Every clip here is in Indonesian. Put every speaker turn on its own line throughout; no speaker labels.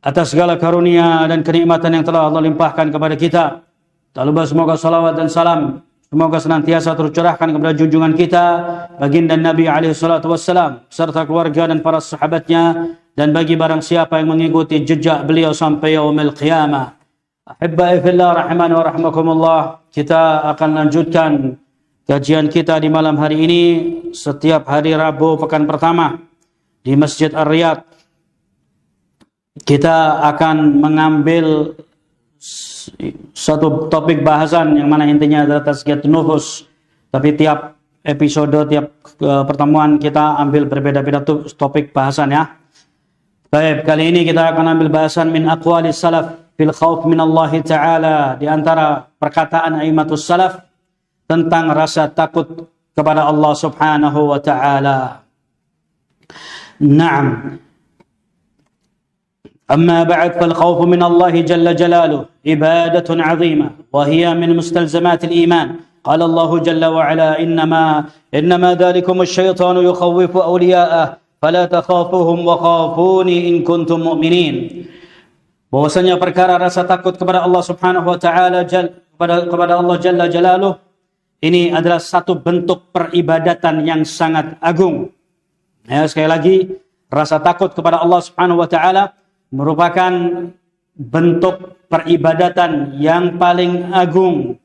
atas segala karunia dan kenikmatan yang telah Allah limpahkan kepada kita. Tak lupa semoga salawat dan salam semoga senantiasa tercurahkan kepada junjungan kita baginda Nabi alaihi salatu wassalam serta keluarga dan para sahabatnya dan bagi barang siapa yang mengikuti jejak beliau sampai yaumil qiyamah. Ahibbai fillah rahimani wa rahmakumullah, kita akan lanjutkan kajian kita di malam hari ini setiap hari Rabu pekan pertama di Masjid Ar-Riyadh. Kita akan mengambil satu topik bahasan yang mana intinya adalah tazkiyatun nufus. Tapi tiap episode, tiap pertemuan kita ambil berbeda-beda topik bahasan ya. Baik, kali ini kita akan ambil bahasan min aqwalis salaf fil khauf min Allah Ta'ala, di antara perkataan aimatus salaf tentang rasa takut kepada Allah Subhanahu wa Ta'ala. Naam. أما بعد فالخوف من الله جل جلاله عبادة عظيمة وهي من مستلزمات الإيمان. قال الله جل وعلا إنما ذلكم الشيطان يخوف أولياءه فلا تخافوهم وخافوني إن كنتم مؤمنين. Bahwasanya perkara rasa takut kepada Allah Subhanahu wa Ta'ala kepada Allah Jalla Jalaluh ini adalah satu bentuk peribadatan yang sangat agung. Ya, sekali lagi, rasa takut kepada Allah Subhanahu wa Ta'ala merupakan bentuk peribadatan yang paling agung.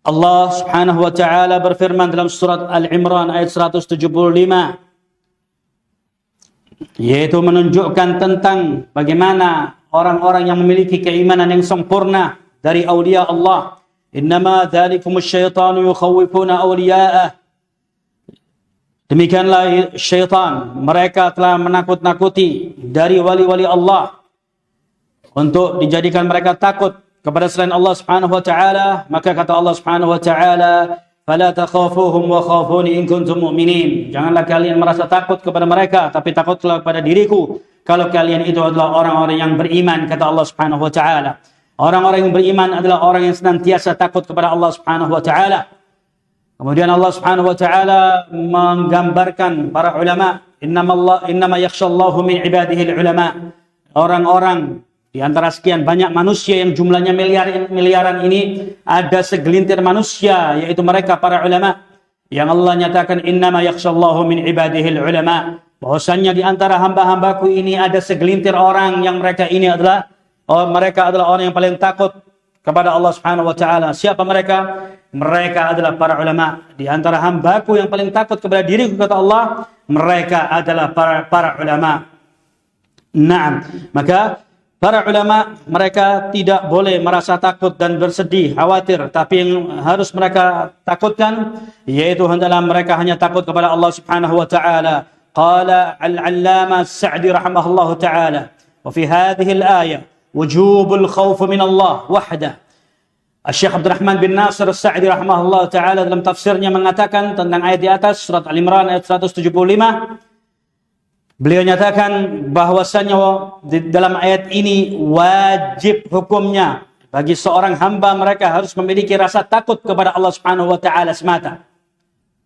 Allah Subhanahu wa Ta'ala berfirman dalam surat Al-Imran ayat 175, yaitu menunjukkan tentang bagaimana orang-orang yang memiliki keimanan yang sempurna dari aulia Allah. Innama dzalikumus syaitanu yukhawwifuna awliya'ah. Demikianlah syaitan, mereka telah menakut-nakuti dari wali-wali Allah untuk dijadikan mereka takut kepada selain Allah Subhanahu wa Ta'ala. Maka kata Allah Subhanahu wa Ta'ala, "Fala takhafuhum wa khafuni in kuntum mu'minin." Janganlah kalian merasa takut kepada mereka, tapi takutlah kepada diriku kalau kalian itu adalah orang-orang yang beriman, kata Allah Subhanahu wa Ta'ala. Orang-orang yang beriman adalah orang yang senantiasa takut kepada Allah Subhanahu wa Ta'ala. Kemudian Allah Subhanahu wa Ta'ala menggambarkan para ulama, innama yakhshallahu min ibadihi ulama. Orang-orang di antara sekian banyak manusia yang jumlahnya miliaran ini, ada segelintir manusia yaitu mereka para ulama yang Allah nyatakan innama yakhshallahu min ibadihi ulama. Bahwasanya di antara hamba-hambaku ini ada segelintir orang yang mereka adalah orang yang paling takut kepada Allah Subhanahu wa Ta'ala. Siapa mereka? Mereka adalah para ulama. Di antara hambaku yang paling takut kepada diriku, kata Allah, mereka adalah para ulama. Naam. Maka para ulama, mereka tidak boleh merasa takut dan bersedih, khawatir. Tapi yang harus mereka takutkan, yaitu hendaklah mereka hanya takut kepada Allah Subhanahu wa Ta'ala. Qala al-allama Sa'di rahimahullahu ta'ala, wa fi hadhihi al-ayah wujubul khawf min Allah wahdah. Syekh Abdul Rahman bin Nasir As-Sa'di rahimahullah ta'ala dalam tafsirnya mengatakan tentang ayat di atas, surat Al-Imran ayat 175. Beliau nyatakan bahwasanya dalam ayat ini wajib hukumnya bagi seorang hamba mereka harus memiliki rasa takut kepada Allah Subhanahu wa Ta'ala semata.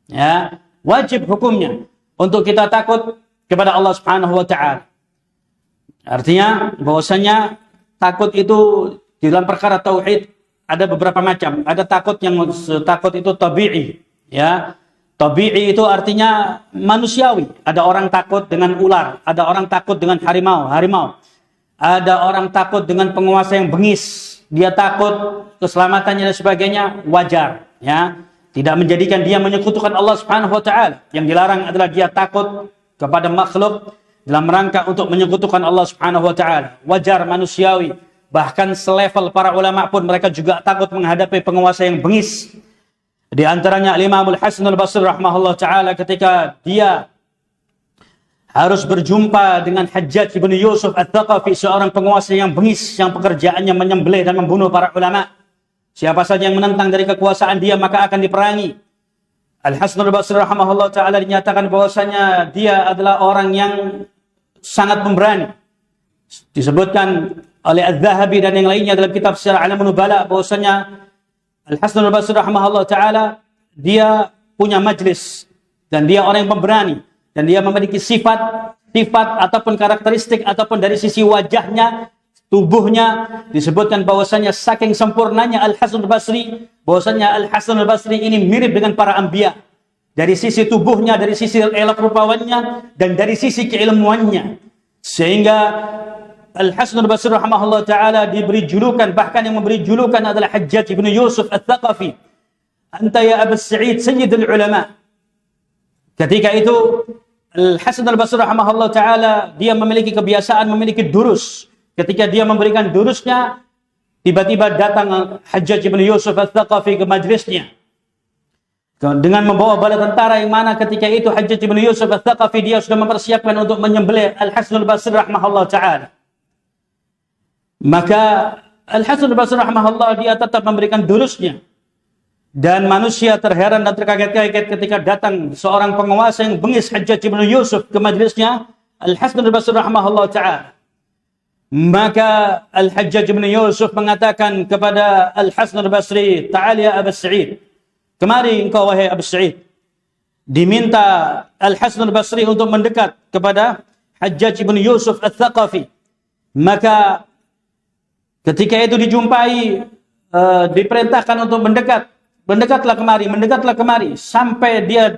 Ya, wajib hukumnya untuk kita takut kepada Allah Subhanahu wa Ta'ala. Artinya bahwasanya takut itu di dalam perkara tauhid ada beberapa macam. Ada takut itu tabi'i, ya. Tabi'i itu artinya manusiawi. Ada orang takut dengan ular, ada orang takut dengan harimau. Ada orang takut dengan penguasa yang bengis. Dia takut keselamatannya dan sebagainya, wajar, ya. Tidak menjadikan dia menyekutukan Allah Subhanahu wa Ta'ala. Yang dilarang adalah dia takut kepada makhluk dalam rangka untuk menyekutukan Allah Subhanahu wa Ta'ala. Wajar, manusiawi. Bahkan selevel para ulama pun mereka juga takut menghadapi penguasa yang bengis. Di antaranya Imam Al-Hasan Al-Basri rahimahullah ta'ala ketika dia harus berjumpa dengan Hajjaj bin Yusuf Al-Thaqafi, seorang penguasa yang bengis yang pekerjaannya menyembelih dan membunuh para ulama. Siapa saja yang menentang dari kekuasaan dia maka akan diperangi. Al-Hasan Al-Basri rahimahullah ta'ala dinyatakan bahwasanya dia adalah orang yang sangat pemberani. Disebutkan oleh Az-Zahabi dan yang lainnya dalam kitab Sirah A'lamun Nubala bahwasanya Al-Hasan Al-Basri rahimahullah ta'ala dia punya majlis dan dia orang yang pemberani. dan dia memiliki sifat ataupun karakteristik ataupun dari sisi wajahnya, tubuhnya, disebutkan bahwasanya saking sempurnanya Al-Hasan al-Basri, bahwasanya Al-Hasan al-Basri ini mirip dengan para anbiya dari sisi tubuhnya, dari sisi elok rupawannya, dan dari sisi keilmuannya, sehingga Al-Hasan al-Basri rahimahullah ta'ala diberi julukan, bahkan yang memberi julukan adalah Hajjaj ibn Yusuf al-Thaqafi, anta ya Abu Sa'id sayyidul ulama. Ketika itu Al-Hasan al-Basri rahimahullah ta'ala dia memiliki kebiasaan memiliki durus. Ketika dia memberikan durusnya, tiba-tiba datang Hajjaj ibn Yusuf al-Thaqafi ke majlisnya dengan membawa bala tentara, yang mana ketika itu Hajjaj ibn Yusuf al-Thaqafi dia sudah mempersiapkan untuk menyembelih Al-Hasan al-Basri rahimahullah ta'ala. Maka Al-Hasan al-Basri rahimahullah dia tetap memberikan durusnya, dan manusia terheran dan terkaget-kaget ketika datang seorang penguasa yang bengis Hajjaj ibn Yusuf ke majlisnya Al-Hasan al-Basri rahimahullah ta'ala. Maka Al-Hajjaj bin Yusuf mengatakan kepada Al-Hasan al-Basri, "Ta'al ya Abu Sa'id." Kemari engkau wahai Abu Sa'id. Diminta Al-Hasan al-Basri untuk mendekat kepada Hajjaj bin Yusuf al-Thaqafi. Maka ketika itu dijumpai, diperintahkan untuk mendekat. Mendekatlah kemari sampai dia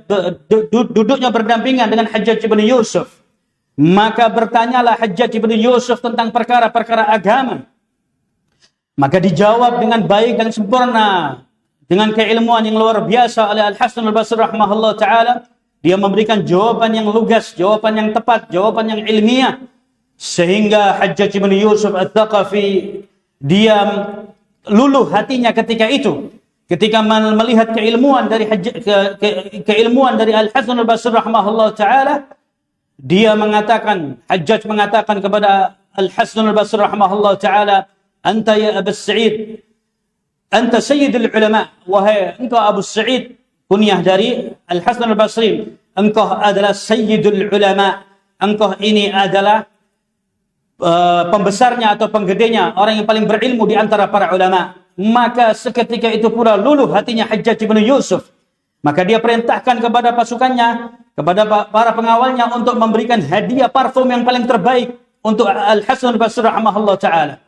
duduknya berdampingan dengan Hajjaj bin Yusuf. Maka bertanyalah Hajjaj bin Yusuf tentang perkara-perkara agama. Maka dijawab dengan baik dan sempurna, dengan keilmuan yang luar biasa oleh Al-Hasan al-Basri rahimahullah ta'ala. Dia memberikan jawaban yang lugas, jawaban yang tepat, jawaban yang ilmiah, sehingga Hajjaj bin Yusuf al-Thaqafi dia luluh hatinya ketika itu, ketika melihat keilmuan dari keilmuan dari Al-Hasan al-Basri rahimahullah ta'ala. Dia mengatakan, Hajjaj mengatakan kepada Al-Hasan al-Basri rahimahullah ta'ala, "Anta ya Abu Sa'id, anta sayyidul ulama." Wahai engkau Abu Sa'id, kunyah dari Al-Hasan al-Basri, engkau adalah sayyidul ulama. Engkau ini adalah pembesarnya atau penggedenya, orang yang paling berilmu di antara para ulama. Maka seketika itu pula luluh hatinya Hajjaj bin Yusuf. Maka dia perintahkan kepada pasukannya, kepada para pengawalnya untuk memberikan hadiah parfum yang paling terbaik untuk Al-Hasan al-Basri rahimahullah ta'ala.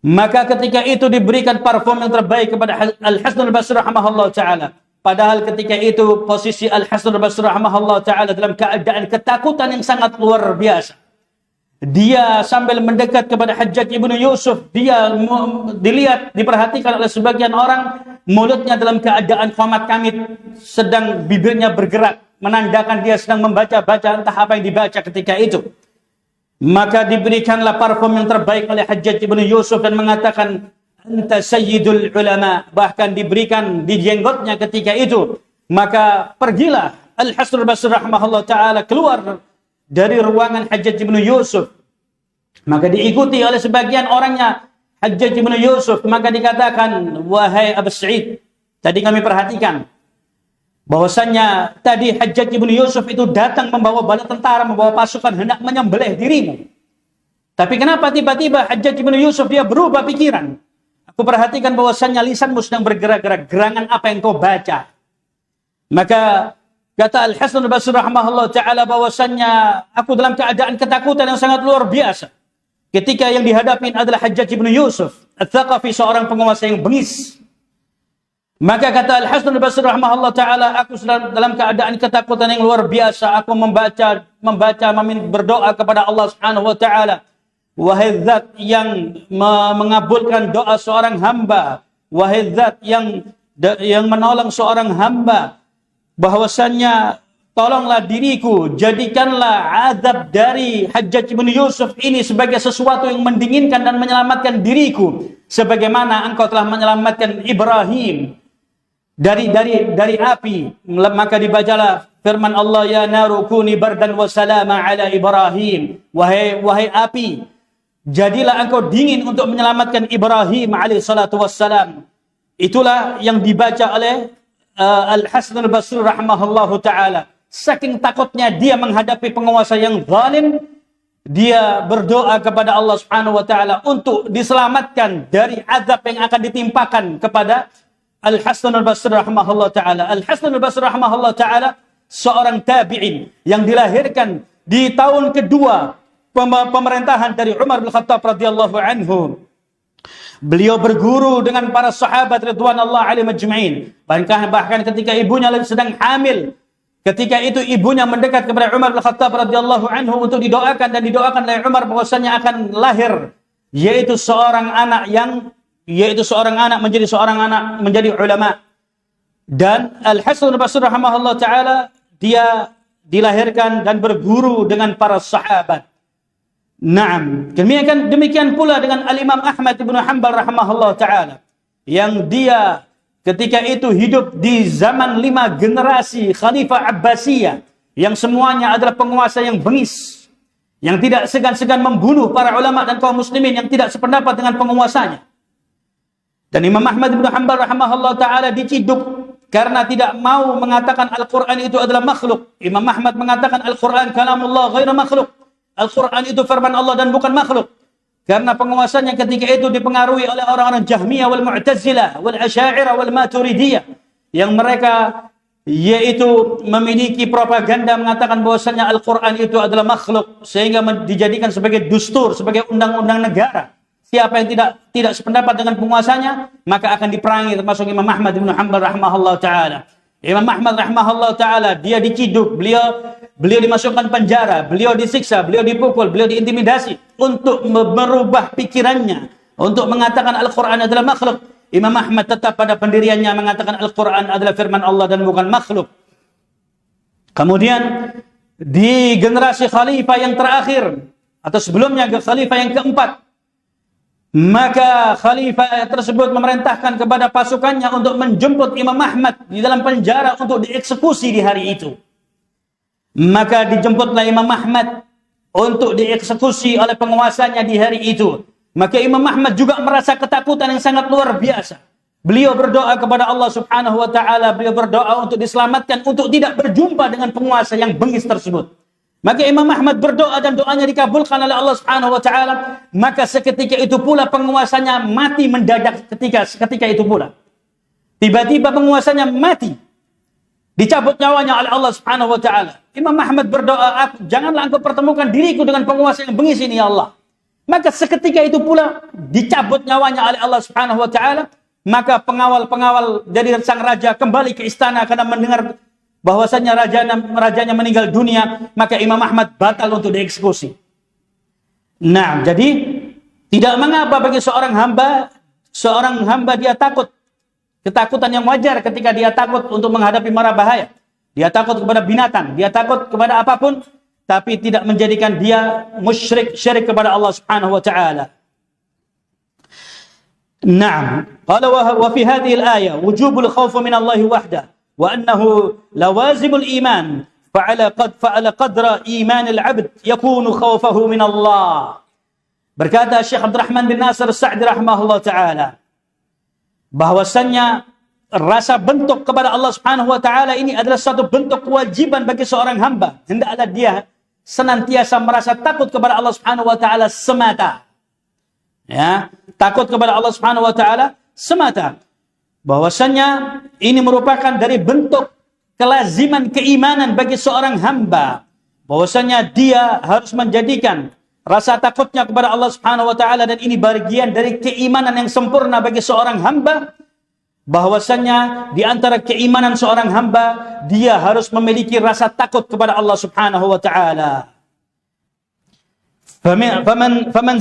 Maka ketika itu diberikan parfum yang terbaik kepada Al-Hasan al-Basri rahimahullah ta'ala. Padahal ketika itu posisi Al-Hasan al-Basri rahimahullah ta'ala dalam keadaan ketakutan yang sangat luar biasa. Dia sambil mendekat kepada Hajjaj ibn Yusuf, dia dilihat, diperhatikan oleh sebagian orang, mulutnya dalam keadaan qamat kamit, sedang bibirnya bergerak, menandakan dia sedang membaca-baca entah apa yang dibaca ketika itu. Maka diberikanlah parfum yang terbaik oleh Hajjaj ibn Yusuf dan mengatakan, "Anta sayyidul ulama." Bahkan diberikan di jenggotnya ketika itu. Maka pergilah Al-Hasan al-Basri rahimahullah ta'ala keluar dari ruangan Hajjaj bin Yusuf. Maka diikuti oleh sebagian orangnya Hajjaj bin Yusuf. Maka dikatakan, "Wahai Abu Sa'id, tadi kami perhatikan bahwasannya tadi Hajjaj bin Yusuf itu datang membawa bala tentara, membawa pasukan hendak menyembelih dirimu. Tapi kenapa tiba-tiba Hajjaj bin Yusuf dia berubah pikiran? Aku perhatikan bahwasannya lisanmu sedang bergerak-gerak, gerangan apa yang kau baca?" Maka kata Al-Hasan al-Basri rahimahullah ta'ala bahwasannya aku dalam keadaan ketakutan yang sangat luar biasa. Ketika yang dihadapi adalah Hajjaj bin Yusuf Al-Thaqafi, seorang penguasa yang bengis. Maka kata Al-Hasan al-Basri rahimahullah ta'ala, aku sedang dalam keadaan ketakutan yang luar biasa. Aku membaca, berdoa kepada Allah subhanahu wa ta'ala. Wahai zat yang mengabulkan doa seorang hamba. Wahai zat yang menolong seorang hamba. Bahwasannya tolonglah diriku, jadikanlah azab dari Hajjaj bin Yusuf ini sebagai sesuatu yang mendinginkan dan menyelamatkan diriku, sebagaimana engkau telah menyelamatkan Ibrahim dari api. Maka dibacalah firman Allah, "Ya naru kuni bardan wa salama ala Ibrahim." Wahai api, jadilah engkau dingin untuk menyelamatkan Ibrahim alaihi salatu wassalam. Itulah yang dibaca oleh Al-Hasan al-Basri rahimahullahu ta'ala. Saking takutnya dia menghadapi penguasa yang zalim, dia berdoa kepada Allah subhanahu wa ta'ala untuk diselamatkan dari azab yang akan ditimpakan kepada Al-Hasan al-Basri rahimahullahu ta'ala. Al-Hasan al-Basri rahimahullahu ta'ala seorang tabi'in yang dilahirkan di tahun kedua pemerintahan dari Umar bin Khattab radhiyallahu anhu. Beliau berguru dengan para sahabat ridwanullah alaihim ajma'in. Bahkan ketika ibunya sedang hamil, ketika itu ibunya mendekat kepada Umar bin Khattab radhiyallahu anhu untuk didoakan, dan didoakan oleh Umar bahwasanya akan lahir yaitu seorang anak menjadi ulama. Dan Al-Hasan al-Basri rahimahullah taala dia dilahirkan dan berguru dengan para sahabat. Naam, demikian pula dengan Al-Imam Ahmad bin Hanbal rahimahullah taala yang dia ketika itu hidup di zaman 5 generasi Khalifah Abbasiyah yang semuanya adalah penguasa yang bengis, yang tidak segan-segan membunuh para ulama dan kaum muslimin yang tidak sependapat dengan penguasanya. Dan Imam Ahmad bin Hanbal rahimahullah taala diciduk karena tidak mau mengatakan Al-Quran itu adalah makhluk. Imam Ahmad mengatakan Al-Quran kalamullah ghairu makhluk. Al-Quran itu firman Allah dan bukan makhluk. Karena penguasanya ketika itu dipengaruhi oleh orang-orang Jahmiyah wal Mu'tazilah wal Asy'ariyah wal Maturidiyah, yang mereka yaitu memiliki propaganda mengatakan bahwasanya Al-Quran itu adalah makhluk, sehingga dijadikan sebagai dustur, sebagai undang-undang negara. Siapa yang tidak sependapat dengan penguasanya, maka akan diperangi, termasuk Imam Ahmad bin Hanbal rahimahullah taala. Imam Ahmad rahimahullah taala dia diciduk, beliau dimasukkan penjara, beliau disiksa, beliau dipukul, beliau diintimidasi untuk merubah pikirannya, untuk mengatakan Al-Quran adalah makhluk. Imam Ahmad tetap pada pendiriannya mengatakan Al-Quran adalah firman Allah dan bukan makhluk. Kemudian di generasi khalifah yang terakhir atau sebelumnya khalifah yang keempat, maka khalifah tersebut memerintahkan kepada pasukannya untuk menjemput Imam Ahmad di dalam penjara untuk dieksekusi di hari itu. Maka dijemputlah Imam Ahmad untuk dieksekusi oleh penguasanya di hari itu. Maka Imam Ahmad juga merasa ketakutan yang sangat luar biasa. Beliau berdoa kepada Allah Subhanahu wa taala, beliau berdoa untuk diselamatkan, untuk tidak berjumpa dengan penguasa yang bengis tersebut. Maka Imam Ahmad berdoa dan doanya dikabulkan oleh Allah Subhanahu wa taala. Maka seketika itu pula penguasanya mati mendadak ketika itu pula. Tiba-tiba penguasanya mati. Dicabut nyawanya oleh Allah Subhanahu wa taala. Imam Ahmad berdoa, janganlah engkau pertemukan diriku dengan penguasa yang bengis ini ya Allah. Maka seketika itu pula dicabut nyawanya oleh Allah Subhanahu wa taala. Maka pengawal-pengawal dari sang raja kembali ke istana karena mendengar bahwasanya rajanya meninggal dunia, maka Imam Ahmad batal untuk dieksekusi. Nah, jadi tidak mengapa bagi seorang hamba dia takut. Ketakutan yang wajar ketika dia takut untuk menghadapi mara bahaya. Dia takut kepada binatang, dia takut kepada apapun, tapi tidak menjadikan dia syirik kepada Allah Subhanahu wa taala. Naam, qala wa fi hadhihi al-ayah wujubul khauf min Allah wahdahu wa annahu lawazimul iman fa'ala qadra iman al-'abd yakunu khawfahu min Allah. Berkata Syekh Abdurrahman bin Nasir As-Sa'di rahimahullah taala, bahwasannya rasa bentuk kepada Allah Subhanahu wa taala ini adalah satu bentuk kewajiban bagi seorang hamba. Hendaklah dia senantiasa merasa takut kepada Allah Subhanahu wa taala semata. Ya, takut kepada Allah Subhanahu wa taala semata. Bahwasanya ini merupakan dari bentuk kelaziman keimanan bagi seorang hamba. Bahwasanya dia harus menjadikan rasa takutnya kepada Allah Subhanahu wa taala, dan ini bagian dari keimanan yang sempurna bagi seorang hamba. Bahwasanya di antara keimanan seorang hamba, dia harus memiliki rasa takut kepada Allah Subhanahu wa taala. فمن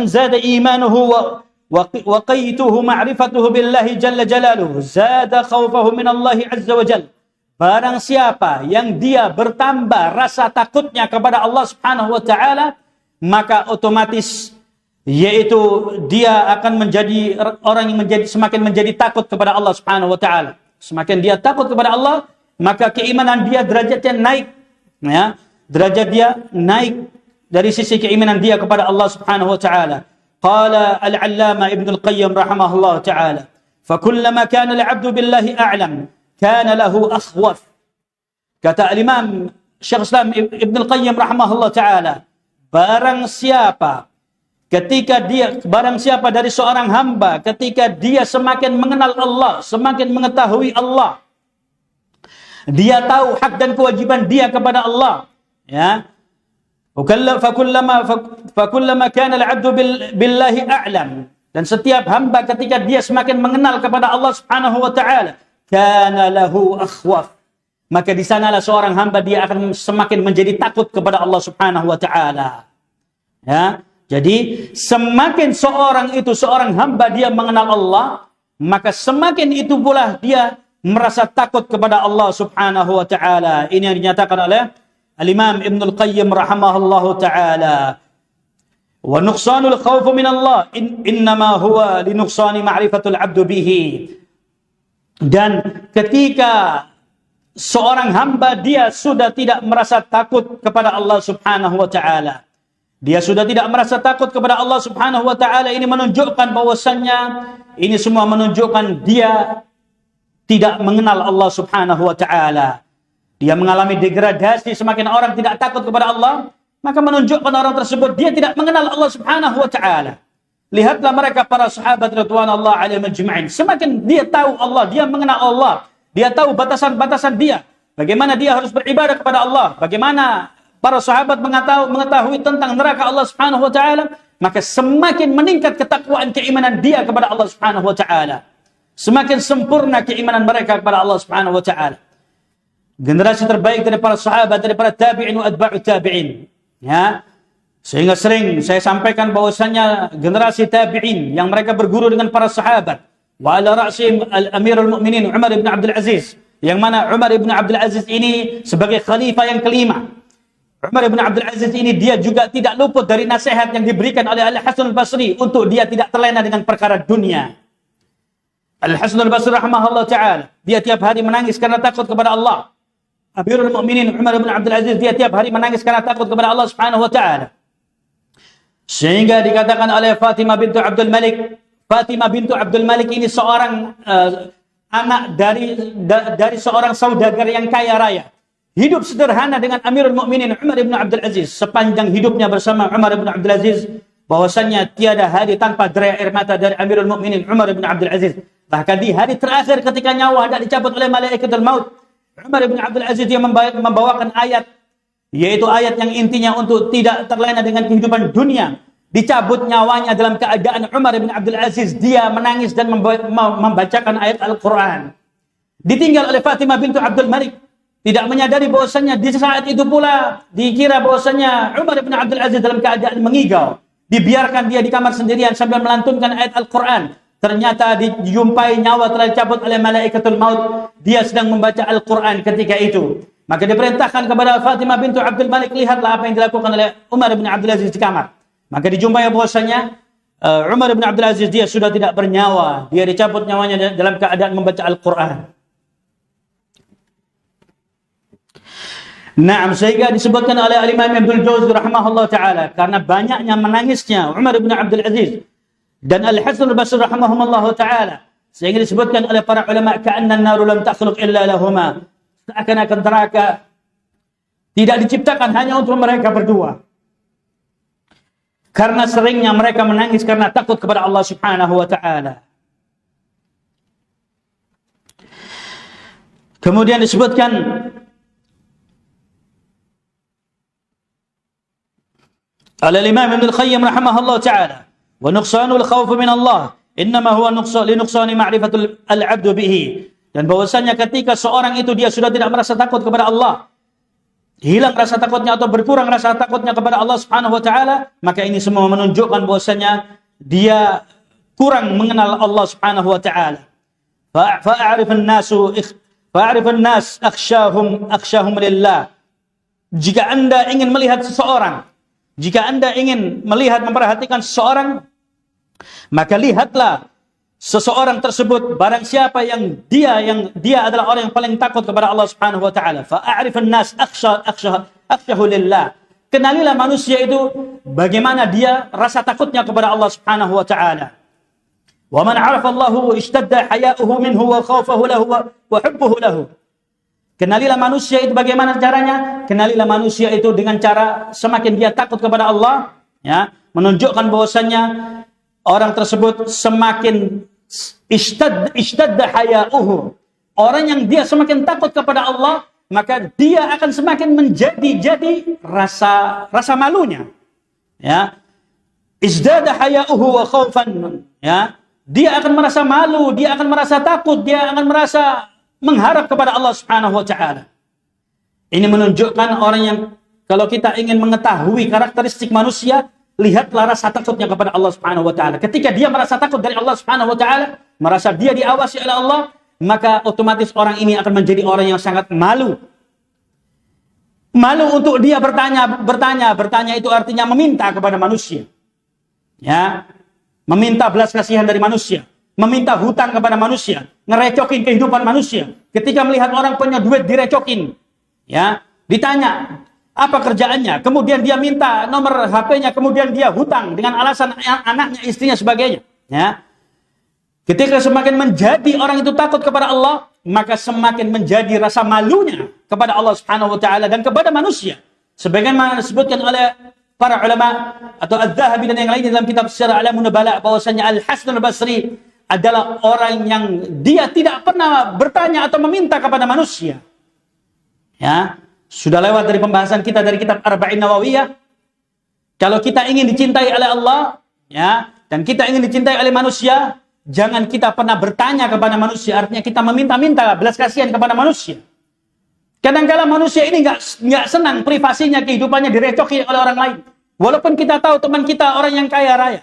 زاد إيمانه وقيته معرفته بالله جل جلاله زاد خوفه من الله عز وجل. Barang siapa yang dia bertambah rasa takutnya kepada Allah Subhanahu wa taala, maka otomatis yaitu dia akan menjadi orang yang semakin menjadi takut kepada Allah Subhanahu wa taala. Semakin dia takut kepada Allah, maka keimanan dia derajatnya naik, ya. Derajat dia naik dari sisi keimanan dia kepada Allah Subhanahu wa taala. Qala al-'Allamah Ibnu Al-Qayyim rahimahullah taala, "Fa kullama kana al-'abdu billahi a'lam, kana lahu akhwaf." Kata Imam Syekh Islam Ibnu Al-Qayyim rahimahullah taala, barang siapa dari seorang hamba ketika dia semakin mengenal Allah, semakin mengetahui Allah, Dia tahu hak dan kewajiban dia kepada Allah. Ya. Fakullama kana al-'abdu billahi a'lam. Dan setiap hamba ketika dia semakin mengenal kepada Allah Subhanahu wa taala, kana lahu akhwaf. Maka di sanalah seorang hamba dia akan semakin menjadi takut kepada Allah Subhanahu wa taala. Ya. Jadi semakin seorang hamba dia mengenal Allah, maka semakin itu pula dia merasa takut kepada Allah Subhanahu wa taala. Ini yang dinyatakan oleh Al-Imam Ibnul Qayyim rahimahullahu taala. Wa nuqsanul khawf min Allah innama huwa li nuqsani ma'rifatul 'abdu bihi. Dan ketika seorang hamba dia sudah tidak merasa takut kepada Allah Subhanahu wa taala, dia sudah tidak merasa takut kepada Allah Subhanahu wa taala, ini menunjukkan bahwasannya ini semua menunjukkan dia tidak mengenal Allah Subhanahu wa taala. Dia mengalami degradasi, semakin orang tidak takut kepada Allah, maka menunjukkan orang tersebut dia tidak mengenal Allah Subhanahu wa taala. Lihatlah mereka para sahabat radhiyallahu alaihim ajma'in. Semakin dia tahu Allah, dia mengenal Allah, dia tahu batasan-batasan dia, bagaimana dia harus beribadah kepada Allah, bagaimana para sahabat mengetahui tentang neraka Allah Subhanahu wa taala, maka semakin meningkat ketakwaan keimanan dia kepada Allah Subhanahu wa taala. Semakin sempurna keimanan mereka kepada Allah Subhanahu wa taala. Generasi terbaik dari para sahabat, dari para tabi'in wa atba'ut tabi'in. Ya. Sehingga sering saya sampaikan bahwasanya generasi tabi'in yang mereka berguru dengan para sahabat, wa ala ra'sihim al-Amirul Mukminin Umar ibn Abdul Aziz, yang mana Umar ibn Abdul Aziz ini sebagai khalifah yang kelima. Umar ibn Abdul Aziz ini dia juga tidak luput dari nasihat yang diberikan oleh Al-Hasan al-Basri untuk dia tidak terlena dengan perkara dunia. Al-Hasan al-Basri rahimahullah ta'ala, dia tiap hari menangis karena takut kepada Allah. Amirul Mukminin Umar ibn Abdul Aziz, dia tiap hari menangis karena takut kepada Allah Subhanahu wa ta'ala. Sehingga dikatakan oleh Fatimah bintu Abdul Malik, Fatimah bintu Abdul Malik ini seorang anak dari seorang saudagar yang kaya raya. Hidup sederhana dengan Amirul Mukminin Umar ibn Abdul Aziz. Sepanjang hidupnya bersama Umar ibn Abdul Aziz, bahwasannya tiada hari tanpa derai air mata dari Amirul Mukminin Umar ibn Abdul Aziz. Bahkan di hari terakhir ketika nyawa hendak dicabut oleh malaikatul maut, Umar ibn Abdul Aziz dia membawakan ayat, yaitu ayat yang intinya untuk tidak terlena dengan kehidupan dunia. Dicabut nyawanya dalam keadaan Umar ibn Abdul Aziz dia menangis dan membacakan ayat Al-Quran. Ditinggal oleh Fatimah bintu Abdul Malik, tidak menyadari bahwasannya di saat itu pula dikira bahwasannya Umar ibn Abdul Aziz dalam keadaan mengigau. Dibiarkan dia di kamar sendirian sambil melantunkan ayat Al-Quran. Ternyata dijumpai nyawa telah dicabut oleh malaikatul maut. Dia sedang membaca Al-Quran ketika itu. Maka diperintahkan kepada Fatimah bintu Abdul Malik, lihatlah apa yang dilakukan oleh Umar ibn Abdul Aziz di kamar. Maka dijumpai bahwasanya Umar ibn Abdul Aziz dia sudah tidak bernyawa. Dia dicabut nyawanya dalam keadaan membaca Al-Quran. Naam, sehingga disebutkan oleh Al-Imam Ibnul Jauzi rahimahullah ta'ala, karena banyaknya menangisnya Umar ibn Abdul Aziz dan Al-Hasan al-Basri rahimahullah ta'ala, sehingga disebutkan oleh para ulama, ka'anna an-naru lam takhluq illa lahuma, seakan-akan neraka tidak diciptakan hanya untuk mereka berdua, karena seringnya mereka menangis karena takut kepada Allah Subhanahu wa ta'ala. Kemudian disebutkan Al-Imam Ibnul Qayyim rahimahullah ta'ala, wa nuqsanul khawf min Allah innama huwa li nuqsani ma'rifatul al-'abdu bihi. Dan bahwasanya ketika seorang itu dia sudah tidak merasa takut kepada Allah, hilang rasa takutnya atau berkurang rasa takutnya kepada Allah Subhanahu wa ta'ala, maka ini semua menunjukkan bahwasanya dia kurang mengenal Allah Subhanahu wa ta'ala. Fa'arifun nas akhsyahum lillah. Jika Anda ingin melihat seseorang, jika Anda ingin melihat, memperhatikan seseorang, maka lihatlah seseorang tersebut, barang siapa yang dia adalah orang yang paling takut kepada Allah Subhanahu wa ta'ala. Fa'arifun nas akhsyahu lillah. Kenalilah manusia itu bagaimana dia rasa takutnya kepada Allah Subhanahu wa ta'ala. Wa man 'arafa Allahu ishtadda haya'uhu minhu wa khawfahu lahu wa hubbuhu lahu. Kenalilah manusia itu bagaimana caranya? Kenalilah manusia itu dengan cara semakin dia takut kepada Allah, ya, menunjukkan bahwasannya orang tersebut semakin ishtadda haya'uhu. orang yang dia semakin takut kepada Allah, maka dia akan semakin menjadi rasa malunya. Ya. Izdada haya'uhu wa khaufan. Ya. Dia akan merasa malu, dia akan merasa takut, dia akan merasa mengharap kepada Allah Subhanahu wa taala. Ini menunjukkan orang yang kalau kita ingin mengetahui karakteristik manusia, lihatlah rasa takutnya kepada Allah Subhanahu wa taala. Ketika dia merasa takut dari Allah Subhanahu wa taala, merasa dia diawasi oleh Allah, maka otomatis orang ini akan menjadi orang yang sangat malu. Malu untuk dia bertanya itu artinya meminta kepada manusia. Ya. Meminta belas kasihan dari manusia, meminta hutang kepada manusia, ngerecokin kehidupan manusia. Ketika melihat orang punya duit direcokin, ya, ditanya apa kerjaannya, kemudian dia minta nomor HP-nya, kemudian dia hutang dengan alasan anaknya, istrinya, sebagainya. Ya. Ketika semakin menjadi orang itu takut kepada Allah, maka semakin menjadi rasa malunya kepada Allah Subhanahu wa taala dan kepada manusia. Sebagaimana disebutkan oleh para ulama atau Az-Zahabi dan yang lain dalam kitab Syiar A'lamun Nubala bahwasanya Al-Hasan Al-Basri adalah orang yang dia tidak pernah bertanya atau meminta kepada manusia. Ya, sudah lewat dari pembahasan kita dari kitab Arba'in Nawawiyah. Kalau kita ingin dicintai oleh Allah, ya, dan kita ingin dicintai oleh manusia, jangan kita pernah bertanya kepada manusia, artinya kita meminta-minta belas kasihan kepada manusia. Kadang-kala manusia ini nggak senang privasinya, kehidupannya direcoki oleh orang lain. Walaupun kita tahu teman kita orang yang kaya raya.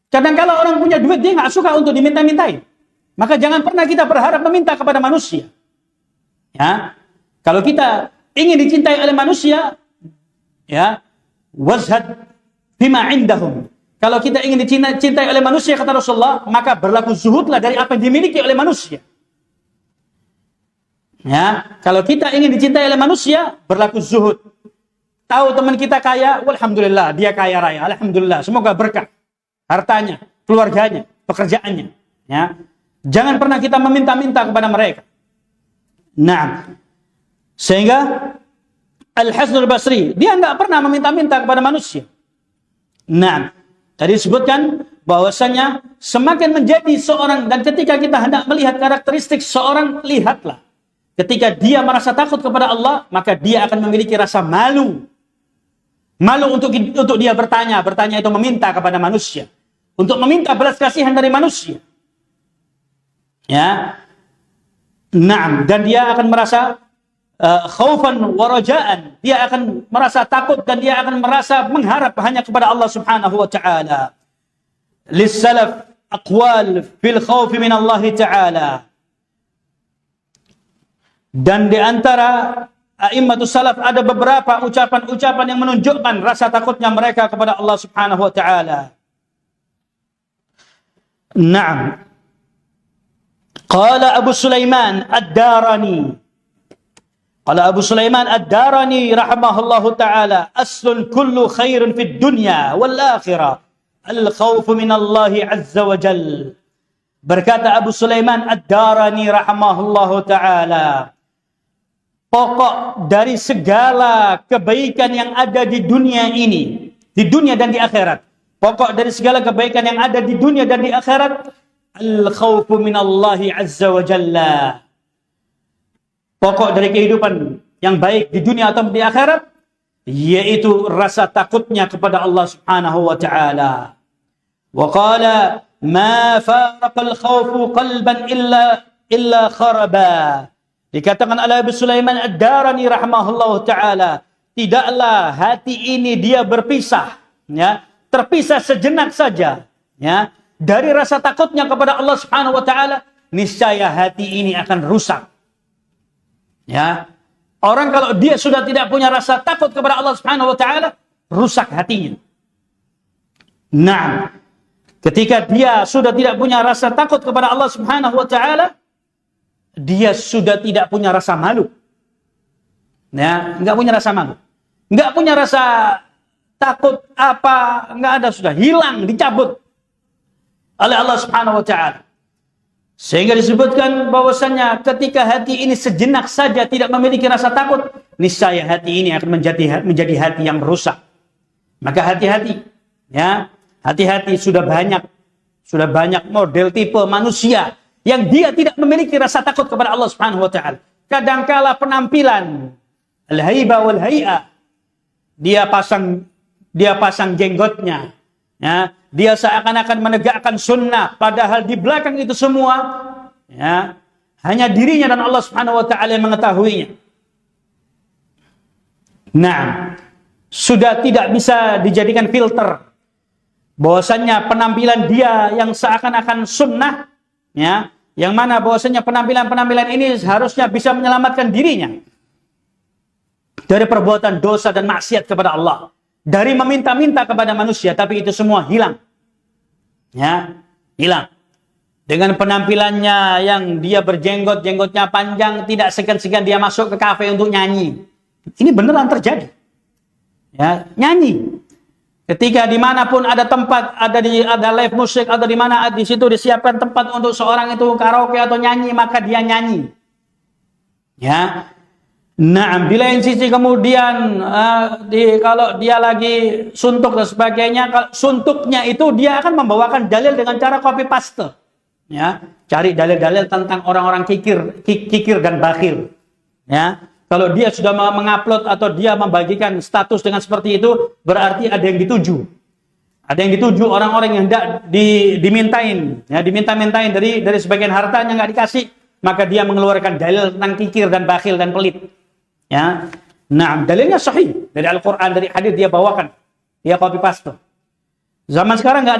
Kadang-kala orang punya duit dia nggak suka untuk diminta-mintain. Maka jangan pernah kita berharap meminta kepada manusia. Ya, kalau kita ingin dicintai oleh manusia, ya, wazhad bima indahum. Kalau kita ingin dicintai oleh manusia kata Rasulullah, maka berlaku zuhudlah dari apa yang dimiliki oleh manusia. Ya, kalau kita ingin dicintai oleh manusia, berlaku zuhud. Tahu teman kita kaya, alhamdulillah, dia kaya raya, alhamdulillah, semoga berkah hartanya, keluarganya, pekerjaannya. Ya, jangan pernah kita meminta-minta kepada mereka. Nah, sehingga Al-Hasan Al-Basri dia nggak pernah meminta-minta kepada manusia. Nah, tadi disebutkan bahwasanya semakin menjadi seorang, dan ketika kita hendak melihat karakteristik seorang, lihatlah. Ketika dia merasa takut kepada Allah, maka dia akan memiliki rasa malu. Malu untuk dia bertanya itu meminta kepada manusia. Untuk meminta belas kasihan dari manusia. Ya. Naam, dan dia akan merasa khaufan wa raja'an. Dia akan merasa takut dan dia akan merasa mengharap hanya kepada Allah Subhanahu wa taala. Lis-salaf aqwal fil khauf min Allah taala. Dan di antara a'immatus salaf ada beberapa ucapan-ucapan yang menunjukkan rasa takutnya mereka kepada Allah Subhanahu wa taala. Naam. Qala Abu Sulaiman Ad-Darani. Qala Abu Sulaiman Ad-Darani rahimahullahu taala, aslun kullu khairin fid dunya wal akhirah al-khawf min Allah azza wa jalla. Berkata Abu Sulaiman Ad-Darani rahimahullahu taala, pokok dari segala kebaikan yang ada di dunia ini, di dunia dan di akhirat. Pokok dari segala kebaikan yang ada di dunia dan di akhirat, al-khawfu minallahi azza wa jalla. Pokok dari kehidupan yang baik di dunia atau di akhirat, yaitu rasa takutnya kepada Allah Subhanahu wa taala. Wa qala ma faraqal khawfu qalban illa kharaba. Dikatakan oleh Abu Sulaiman Ad-Darani rahimahullahu taala, tidaklah hati ini dia berpisah, ya, terpisah sejenak saja, ya, dari rasa takutnya kepada Allah Subhanahu wa taala, niscaya hati ini akan rusak. Ya. Orang kalau dia sudah tidak punya rasa takut kepada Allah Subhanahu wa taala, rusak hatinya. Nah, ketika dia sudah tidak punya rasa takut kepada Allah Subhanahu wa taala, dia sudah tidak punya rasa malu. Ya, enggak punya rasa malu. Enggak punya rasa takut apa, enggak ada, sudah hilang, dicabut oleh Allah Subhanahu wa taala. Sehingga disebutkan bahwasanya ketika hati ini sejenak saja tidak memiliki rasa takut, niscaya hati ini akan menjadi hati yang rusak. Maka hati-hati, ya, hati-hati, sudah banyak model tipe manusia yang dia tidak memiliki rasa takut kepada Allah Subhanahu wa taala. Kadangkala penampilan al-haibah wal hay'ah, dia pasang jenggotnya, ya, dia seakan-akan menegakkan sunnah, padahal di belakang itu semua, ya, hanya dirinya dan Allah Subhanahu wa taala yang mengetahuinya. Nah, sudah tidak bisa dijadikan filter bahwasannya penampilan dia yang seakan-akan sunnah, ya, yang mana bahwasannya penampilan ini harusnya bisa menyelamatkan dirinya dari perbuatan dosa dan maksiat kepada Allah, dari meminta-minta kepada manusia, tapi itu semua hilang. Ya, hilang. Dengan penampilannya yang dia berjenggot, jenggotnya panjang, tidak segan-segan dia masuk ke kafe untuk nyanyi. Ini beneran terjadi. Ya, nyanyi. Ketika dimanapun ada tempat, ada live musik atau di mana di situ disiapkan tempat untuk seorang itu karaoke atau nyanyi, maka dia nyanyi. Ya, nah di lain sisi kemudian kalau dia lagi suntuk dan sebagainya, suntuknya itu dia akan membawakan dalil dengan cara copy paste. Ya, cari dalil-dalil tentang orang-orang kikir dan bakhil. Ya. Kalau dia sudah mengupload atau dia membagikan status dengan seperti itu, berarti ada yang dituju. Ada yang dituju orang-orang yang tidak dimintain, ya, diminta-mintain dari sebagian hartanya nggak dikasih, maka dia mengeluarkan dalil tentang kikir dan bakhil dan pelit. Ya. Nah, dalilnya sahih dari Al-Qur'an, dari hadis dia bawakan. Dia copy paste. Zaman sekarang nggak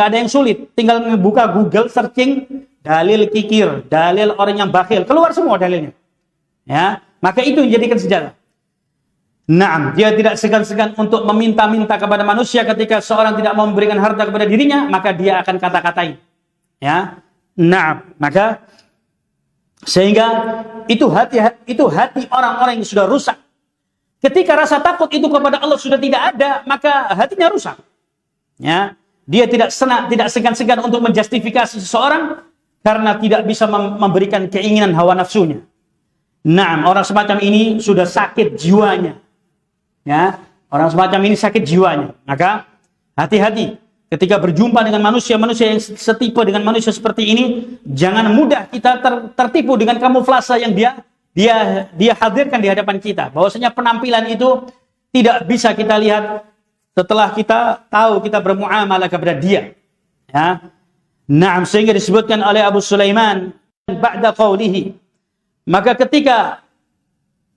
ada yang sulit, tinggal buka Google searching dalil kikir, dalil orang yang bakhil, keluar semua dalilnya. Ya. Maka itu yang dijadikan senjata. Naam, dia tidak segan-segan untuk meminta-minta kepada manusia ketika seorang tidak mau memberikan harta kepada dirinya, maka dia akan kata-katain. Ya. Naam, maka sehingga itu hati orang-orang yang sudah rusak. Ketika rasa takut itu kepada Allah sudah tidak ada, maka hatinya rusak. Ya. Dia tidak segan-segan untuk menjustifikasi seseorang karena tidak bisa memberikan keinginan hawa nafsunya. Nah, orang semacam ini sudah sakit jiwanya. Ya, orang semacam ini sakit jiwanya. Maka hati-hati ketika berjumpa dengan manusia yang setipe dengan manusia seperti ini, jangan mudah kita tertipu dengan kamuflase yang dia hadirkan di hadapan kita. Bahwasanya penampilan itu tidak bisa kita lihat setelah kita tahu kita bermuamalah kepada dia. Ya. Nah, sehingga disebutkan oleh Abu Sulaiman ba'da qawlihi, maka ketika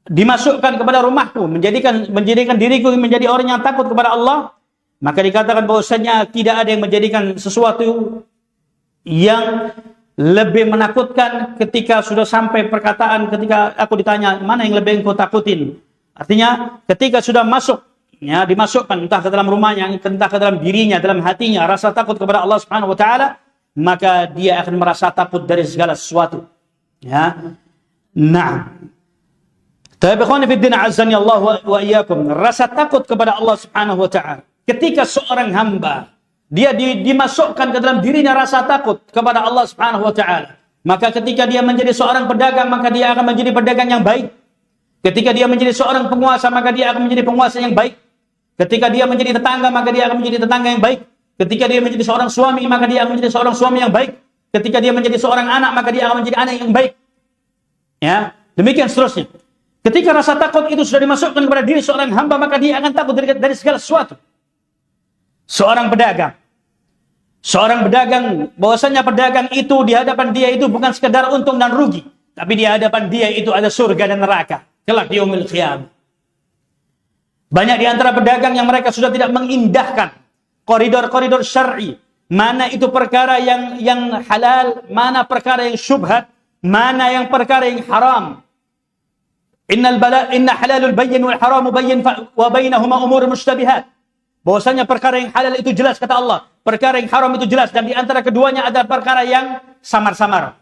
dimasukkan kepada rumahku, menjadikan diriku menjadi orang yang takut kepada Allah, maka dikatakan bahwasanya tidak ada yang menjadikan sesuatu yang lebih menakutkan ketika sudah sampai perkataan, ketika aku ditanya mana yang lebih engkau takutin. Artinya ketika sudah masuk, ya, dimasukkan entah ke dalam rumahnya, entah ke dalam dirinya, dalam hatinya rasa takut kepada Allah Subhanahu wa taala, maka dia akan merasa takut dari segala sesuatu. Ya. Nah, tapi ikhwan fillah azani Allah wa iyyakum, rasa takut kepada Allah Subhanahu wa taala. Ketika seorang hamba dia dimasukkan ke dalam dirinya rasa takut kepada Allah Subhanahu wa taala, maka ketika dia menjadi seorang pedagang, maka dia akan menjadi pedagang yang baik. Ketika dia menjadi seorang penguasa, maka dia akan menjadi penguasa yang baik. Ketika dia menjadi tetangga, maka dia akan menjadi tetangga yang baik. Ketika dia menjadi seorang suami, maka dia akan menjadi seorang suami yang baik. Ketika dia menjadi seorang anak, maka dia akan menjadi anak yang baik. Ya, demikian seterusnya. Ketika rasa takut itu sudah dimasukkan kepada diri seorang hamba, maka dia akan takut dari segala sesuatu. Seorang pedagang, bahwasanya pedagang itu di hadapan dia itu bukan sekedar untung dan rugi, tapi di hadapan dia itu ada surga dan neraka kelak di yaumil qiyamah. Banyak di antara pedagang yang mereka sudah tidak mengindahkan koridor-koridor syar'i, mana itu perkara yang halal, mana perkara yang syubhat, mana yang perkara yang haram. Inna halalul bayyin wal haramu bayyin wa bainahuma umur mushtabihat. Bahwasanya perkara yang halal itu jelas kata Allah, perkara yang haram itu jelas, dan di antara keduanya ada perkara yang samar-samar.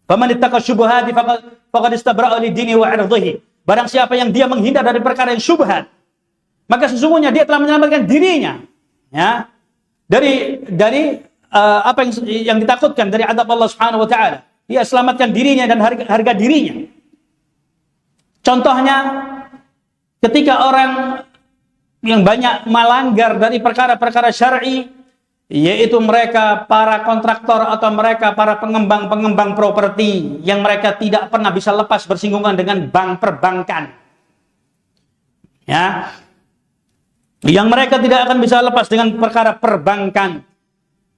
Faman ittaqa syubhati faqad istabra'a lidinihi wa 'irdihi. Barang siapa yang dia menghindar dari perkara yang syubhat, maka sesungguhnya dia telah menyelamatkan dirinya, ya, dari apa yang ditakutkan dari azab Allah Subhanahu wa taala. Dia selamatkan dirinya dan harga dirinya. Contohnya ketika orang yang banyak melanggar dari perkara-perkara syar'i, yaitu mereka para kontraktor atau mereka para pengembang-pengembang properti yang mereka tidak pernah bisa lepas bersinggungan dengan bank perbankan. Ya. Yang mereka tidak akan bisa lepas dengan perkara perbankan.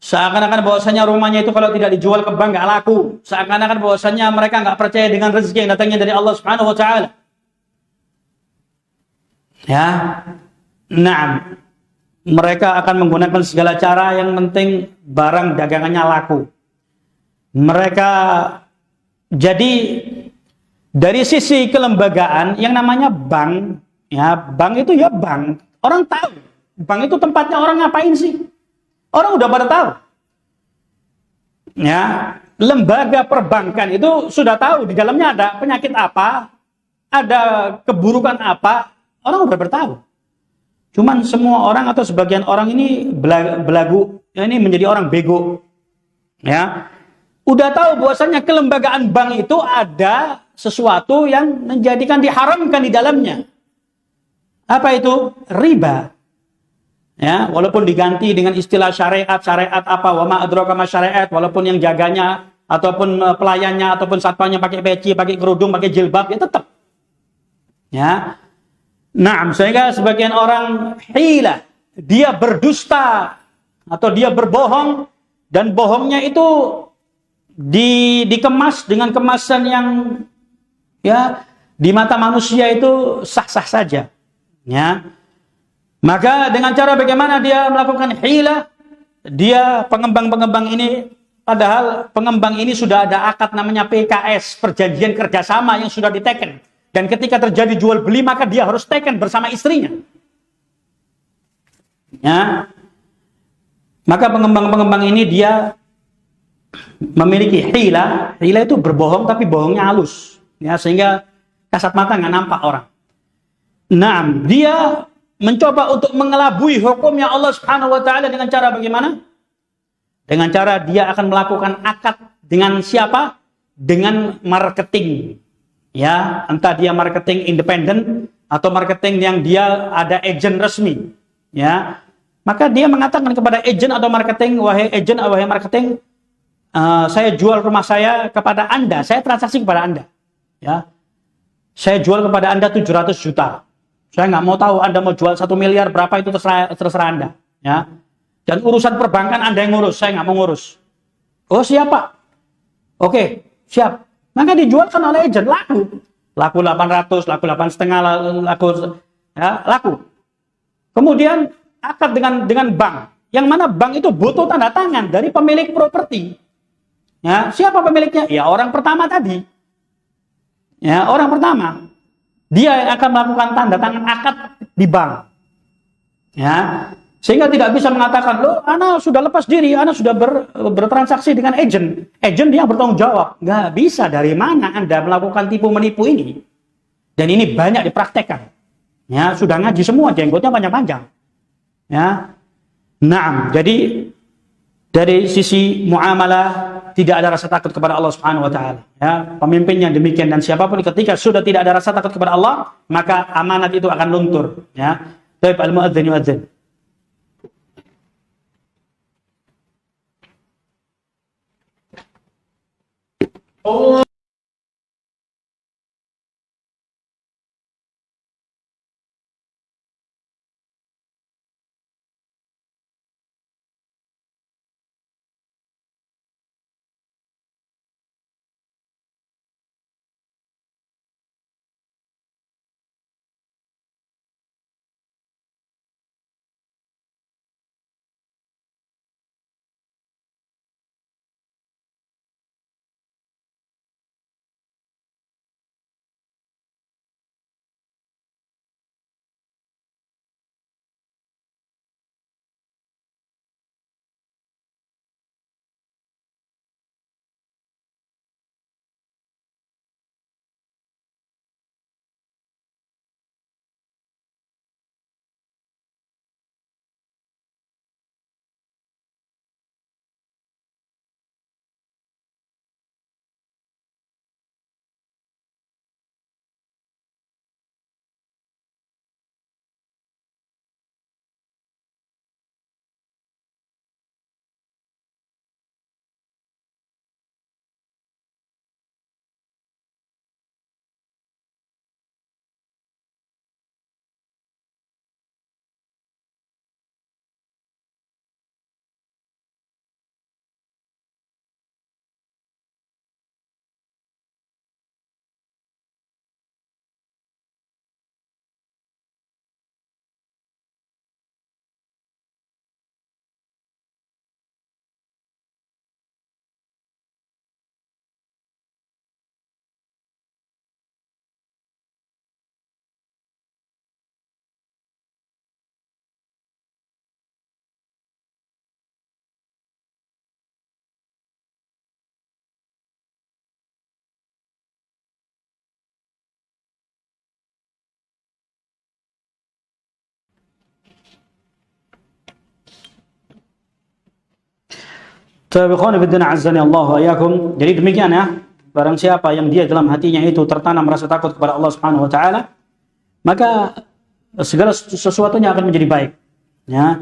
Seakan-akan bahwasanya rumahnya itu kalau tidak dijual ke bank nggak laku. Seakan-akan bahwasanya mereka nggak percaya dengan rezeki yang datangnya dari Allah Subhanahu wa taala. Ya. Naam. Mereka akan menggunakan segala cara yang penting barang dagangannya laku. Mereka jadi dari sisi kelembagaan yang namanya bank, ya bank itu ya bank. Orang tahu, bank itu tempatnya orang ngapain sih? Orang udah pada tahu. Ya, lembaga perbankan itu sudah tahu di dalamnya ada penyakit apa, ada keburukan apa, orang udah bertahu. Cuman semua orang atau sebagian orang ini belagu, ini menjadi orang bego. Ya. Udah tahu bahwasanya kelembagaan bank itu ada sesuatu yang menjadikan diharamkan di dalamnya. Apa itu? Riba. Ya, walaupun diganti dengan istilah syariat apa, wa ma adraka ma syariat, walaupun yang jaganya ataupun pelayannya ataupun satpamnya pakai peci, pakai kerudung, pakai jilbab, ya tetap. Ya. Nah, sehingga sebagian orang hila, dia berdusta atau dia berbohong dan bohongnya itu dikemas dengan kemasan yang ya di mata manusia itu sah-sah saja. Ya. Maka dengan cara bagaimana dia melakukan hila, dia pengembang-pengembang ini, padahal pengembang ini sudah ada akad namanya PKS, perjanjian kerjasama yang sudah diteken. Dan ketika terjadi jual beli maka dia harus teken bersama istrinya. Ya. Maka pengembang-pengembang ini dia memiliki hila. Hila itu berbohong tapi bohongnya halus. Ya, sehingga kasat mata nggak nampak orang. Nah, dia mencoba untuk mengelabui hukumnya Allah Subhanahu wa taala dengan cara bagaimana? Dengan cara dia akan melakukan akad dengan siapa? Dengan marketing. Ya, entah dia marketing independen atau marketing yang dia ada agen resmi. Ya. Maka dia mengatakan kepada agen atau marketing, wahai agen, wahai marketing, saya jual rumah saya kepada Anda, saya transaksi kepada Anda. Ya. Saya jual kepada Anda 700 juta. Saya nggak mau tahu Anda mau jual 1 miliar berapa, itu terserah Anda. Ya. Dan urusan perbankan Anda yang ngurus, saya nggak mau ngurus. Oh siapa? Oke, siap. Maka dijualkan oleh agen, laku 800, laku 8,5, laku. Kemudian akad dengan bank, yang mana bank itu butuh tanda tangan dari pemilik properti. Ya, siapa pemiliknya? Ya orang pertama tadi. Ya, orang pertama. Dia akan melakukan tanda tangan akad di bank. Ya, sehingga tidak bisa mengatakan, loh, Ana sudah lepas diri, Ana sudah bertransaksi dengan agen. Agen dia bertanggung jawab. Nggak bisa, dari mana Anda melakukan tipu menipu ini? Dan ini banyak dipraktekkan. Ya, sudah ngaji semua, jenggotnya panjang-panjang. Ya. Nah, jadi dari sisi muamalah tidak ada rasa takut kepada Allah Subhanahu wa taala. Ya, pemimpin yang demikian dan siapapun ketika sudah tidak ada rasa takut kepada Allah, maka amanat itu akan luntur, ya. Baik, al-muadzin yuadzin. Oh. Jadi demikian ya, barang siapa yang dia dalam hatinya itu tertanam rasa takut kepada Allah Subhanahu wa taala, maka segala sesuatunya akan menjadi baik. Ya.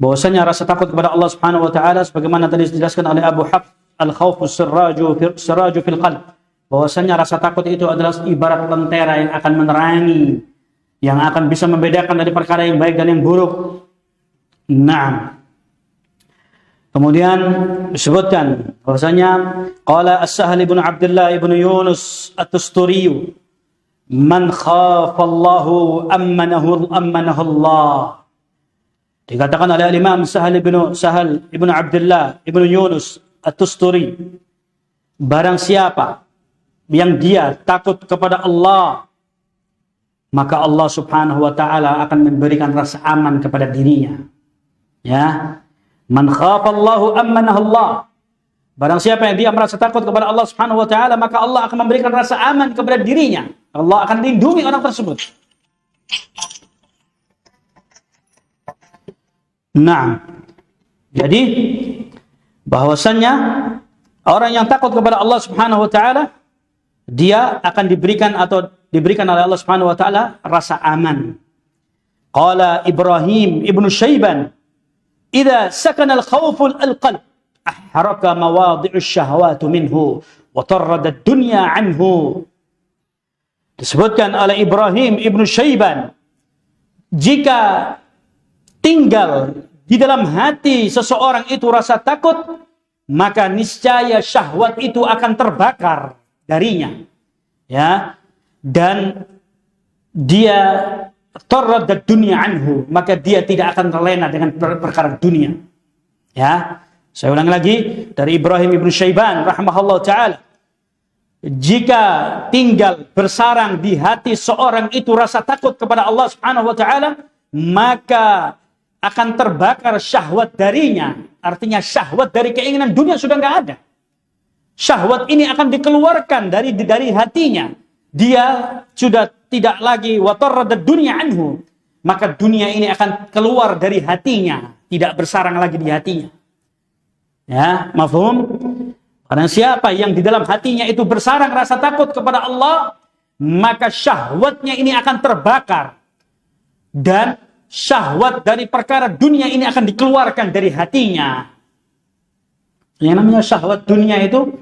Bahwasanya rasa takut kepada Allah Subhanahu wa taala sebagaimana tadi dijelaskan oleh Abu Hafs, al-khaufu siraju fil qalb. Bahwasanya rasa takut itu adalah ibarat lentera yang akan menerangi, yang akan bisa membedakan dari perkara yang baik dan yang buruk. Naam. Kemudian disebutkan bahwasanya qala As-Sahal ibn Abdullah ibn Yunus At-Tusturi, man khafa Allahu ammanahu Allah. Dikatakan oleh Imam Sahal ibn Abdullah ibn Yunus At-Tusturi, barang siapa yang dia takut kepada Allah, maka Allah Subhanahu wa taala akan memberikan rasa aman kepada dirinya. Ya. Man khafallahu ammanahu Allah. Barang siapa yang dia merasa takut kepada Allah Subhanahu wa taala, maka Allah akan memberikan rasa aman kepada dirinya. Allah akan lindungi orang tersebut. Nah, jadi bahwasannya orang yang takut kepada Allah Subhanahu wa taala, dia akan diberikan oleh Allah Subhanahu wa taala rasa aman. Qala Ibrahim ibnu Syaiban, idza sakana al-khawfu al-qalb ahraka mawadhi'u syahawati minhu wa tarrada ad-dunya anhu. Disebutkan oleh Ibrahim ibnu Syaiban, jika tinggal di dalam hati seseorang itu rasa takut, maka niscaya syahwat itu akan terbakar darinya. Ya. Dan dia tarrada dunya anhu, maka dia tidak akan terlena dengan perkara dunia. Ya. Saya ulang lagi dari Ibrahim ibnu Syaiban rahimahullah taala. Jika tinggal bersarang di hati seorang itu rasa takut kepada Allah Subhanahu wa taala, maka akan terbakar syahwat darinya. Artinya syahwat dari keinginan dunia sudah enggak ada. Syahwat ini akan dikeluarkan dari hatinya. Dia sudah tidak lagi watarrada dunya anhu, maka dunia ini akan keluar dari hatinya, tidak bersarang lagi di hatinya. Ya, mafhum? Karena siapa yang di dalam hatinya itu bersarang rasa takut kepada Allah, maka syahwatnya ini akan terbakar. Dan syahwat dari perkara dunia ini akan dikeluarkan dari hatinya. Yang namanya syahwat dunia itu,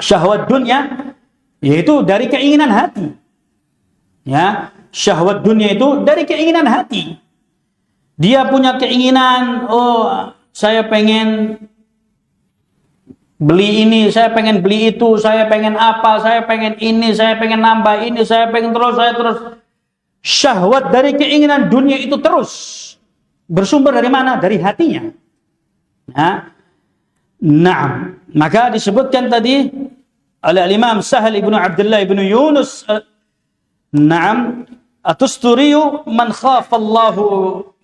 syahwat dunia yaitu dari keinginan hati. Ya, syahwat dunia itu dari keinginan hati. Dia punya keinginan, oh, saya pengen beli ini, saya pengen beli itu, saya pengen apa, saya pengen ini, saya pengen nambah ini, saya pengen terus. Syahwat dari keinginan dunia itu terus bersumber dari mana? Dari hatinya. Nah, maka disebutkan tadi oleh Imam Sahal ibnu Abdullah ibnu Yunus, na'am, At-Tusturi, man khafallahu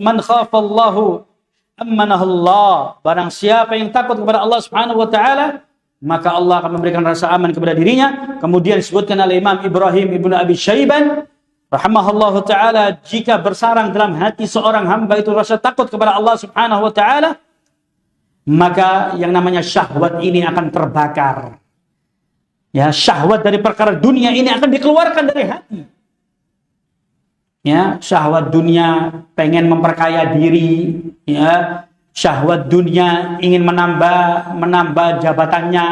ammanahu Allah. Barang siapa yang takut kepada Allah Subhanahu wa taala, maka Allah akan memberikan rasa aman kepada dirinya. Kemudian disebutkan oleh Imam Ibrahim ibnu Abi Syaiban rahimahullahu taala, jika bersarang dalam hati seorang hamba itu rasa takut kepada Allah Subhanahu wa taala, maka yang namanya syahwat ini akan terbakar. Ya, syahwat dari perkara dunia ini akan dikeluarkan dari hati. Ya, syahwat dunia pengen memperkaya diri, ya, syahwat dunia ingin menambah jabatannya,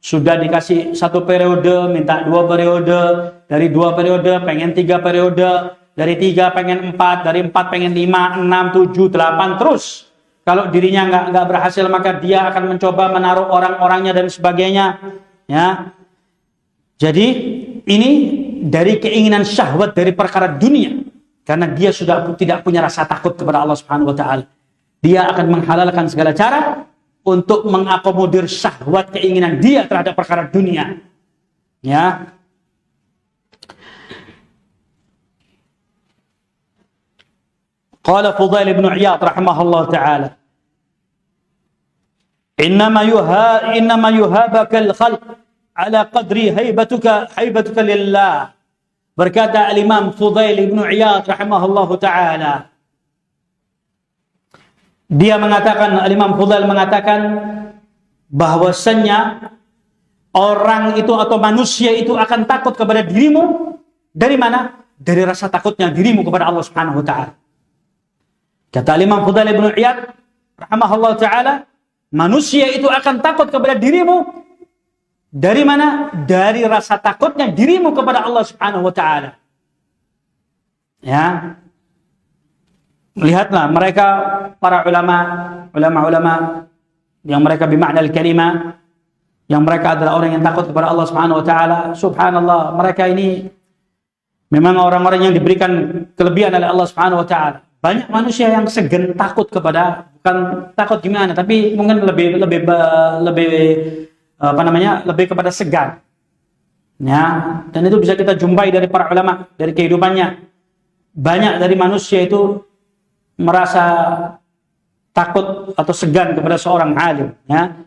sudah dikasih 1 periode minta 2 periode, dari 2 periode pengen 3 periode, dari 3 pengen 4, dari 4 pengen 5, 6, 7, 8 terus. Kalau dirinya nggak berhasil, maka dia akan mencoba menaruh orang-orangnya dan sebagainya. Ya, jadi ini dari keinginan syahwat dari perkara dunia. Karena dia sudah tidak punya rasa takut kepada Allah Subhanahu wa taala. Dia akan menghalalkan segala cara untuk mengakomodir syahwat keinginan dia terhadap perkara dunia. Ya. Qala Fudail ibn Iyad rahimahullah taala, innama yuhabaka al-khalq ala qadri haibatuka lillah. Berkata Al-Imam Fudail ibn Iyad rahimahullahu ta'ala, Dia mengatakan, Al-Imam Fudail mengatakan bahwasannya orang itu atau manusia itu akan takut kepada dirimu dari mana? Dari rasa takutnya dirimu kepada Allah Subhanahu wa taala. Kata Imam Fudail bin Iyad rahimahullah taala, manusia itu akan takut kepada dirimu dari mana? Dari rasa takutnya dirimu kepada Allah Subhanahu wa taala. Ya. Lihatlah mereka para ulama yang mereka bimakna al-kalimah, yang mereka adalah orang yang takut kepada Allah Subhanahu wa taala. Subhanallah, mereka ini memang orang-orang yang diberikan kelebihan oleh Allah Subhanahu wa taala. Banyak manusia yang segan takut kepada, bukan takut gimana, tapi mungkin lebih lebih kepada segan. Ya, dan itu bisa kita jumpai dari para ulama, dari kehidupannya. Banyak dari manusia itu merasa takut atau segan kepada seorang alim, ya.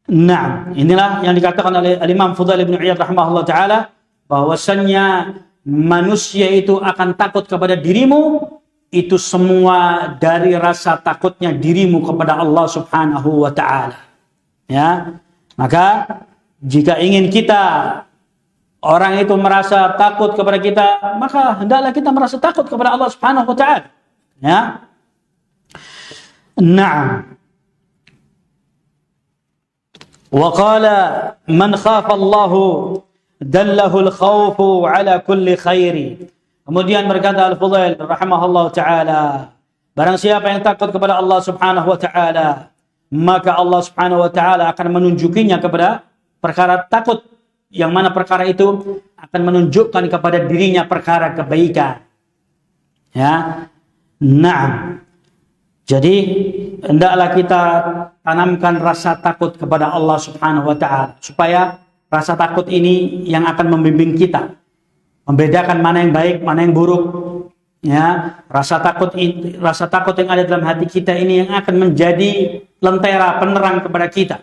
Nah, inilah yang dikatakan oleh Imam Fudail bin Iyad rahimahullah taala, bahwasannya manusia itu akan takut kepada dirimu, itu semua dari rasa takutnya dirimu kepada Allah Subhanahu wa taala. Ya. Maka jika ingin kita orang itu merasa takut kepada kita, maka hendaklah kita merasa takut kepada Allah Subhanahu wa taala. Ya. Naam. Wa qala man khafa Allahu dallahu al-khawfu ala kulli khairi. Kemudian berkata Al-Fudail rahimahullah taala, barang siapa yang takut kepada Allah Subhanahu wa taala, maka Allah Subhanahu wa taala akan menunjukinya kepada perkara takut, yang mana perkara itu akan menunjukkan kepada dirinya perkara kebaikan. Ya. Naam. Jadi hendaklah kita tanamkan rasa takut kepada Allah Subhanahu wa taala, supaya rasa takut ini yang akan membimbing kita membedakan mana yang baik, mana yang buruk. Ya, rasa takut yang ada dalam hati kita ini yang akan menjadi lentera penerang kepada kita.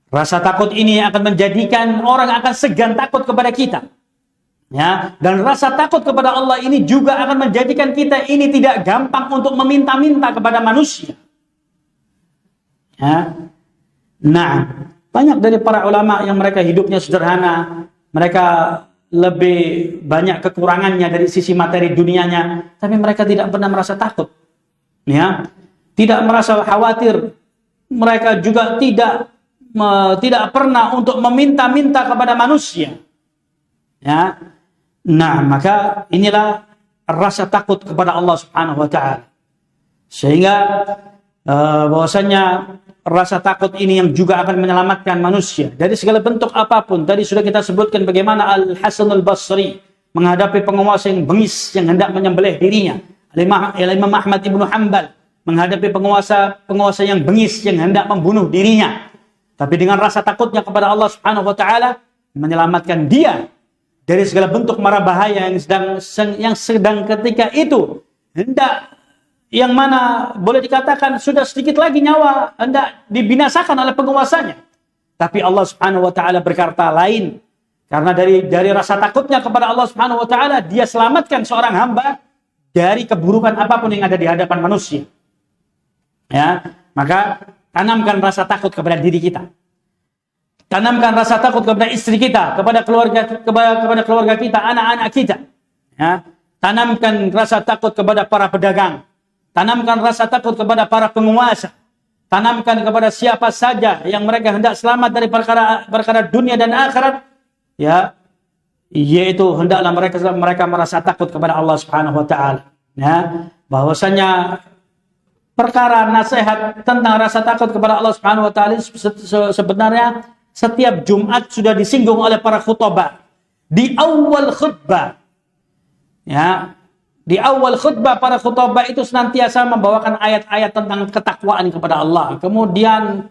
Rasa takut ini akan menjadikan orang akan segan takut kepada kita. Ya, dan rasa takut kepada Allah ini juga akan menjadikan kita ini tidak gampang untuk meminta-minta kepada manusia. Ya. Nah, banyak dari para ulama yang mereka hidupnya sederhana, mereka lebih banyak kekurangannya dari sisi materi dunianya, tapi mereka tidak pernah merasa takut. Ya, tidak merasa khawatir. Mereka juga tidak pernah untuk meminta-minta kepada manusia. Ya. Nah, maka inilah rasa takut kepada Allah Subhanahu wa taala. Sehingga bahwasanya rasa takut ini yang juga akan menyelamatkan manusia dari segala bentuk apapun. Tadi sudah kita sebutkan bagaimana Al-Hasan Al-Basri menghadapi penguasa yang bengis yang hendak menyembelih dirinya. Imam Ahmad Ibnu Hanbal menghadapi penguasa yang bengis yang hendak membunuh dirinya. Tapi dengan rasa takutnya kepada Allah Subhanahu wa taala menyelamatkan dia dari segala bentuk mara bahaya yang sedang ketika itu hendak, yang mana boleh dikatakan sudah sedikit lagi nyawa hendak dibinasakan oleh penguasanya. Tapi Allah Subhanahu wa taala berkata lain. Karena dari rasa takutnya kepada Allah Subhanahu wa taala, dia selamatkan seorang hamba dari keburukan apapun yang ada di hadapan manusia. Ya, maka tanamkan rasa takut kepada diri kita. Tanamkan rasa takut kepada istri kita, kepada keluarga kita, anak-anak kita. Ya. Tanamkan rasa takut kepada para pedagang. Tanamkan rasa takut kepada para penguasa. Tanamkan kepada siapa saja yang mereka hendak selamat dari perkara dunia dan akhirat. Ya, yaitu hendaklah mereka merasa takut kepada Allah Subhanahu wa taala. Ya, bahwasanya perkara nasihat tentang rasa takut kepada Allah Subhanahu wa taala sebenarnya setiap Jumat sudah disinggung oleh para khutbah. Di awal khutbah. Ya, di awal khutbah para khutbah itu senantiasa membawakan ayat-ayat tentang ketakwaan kepada Allah. Kemudian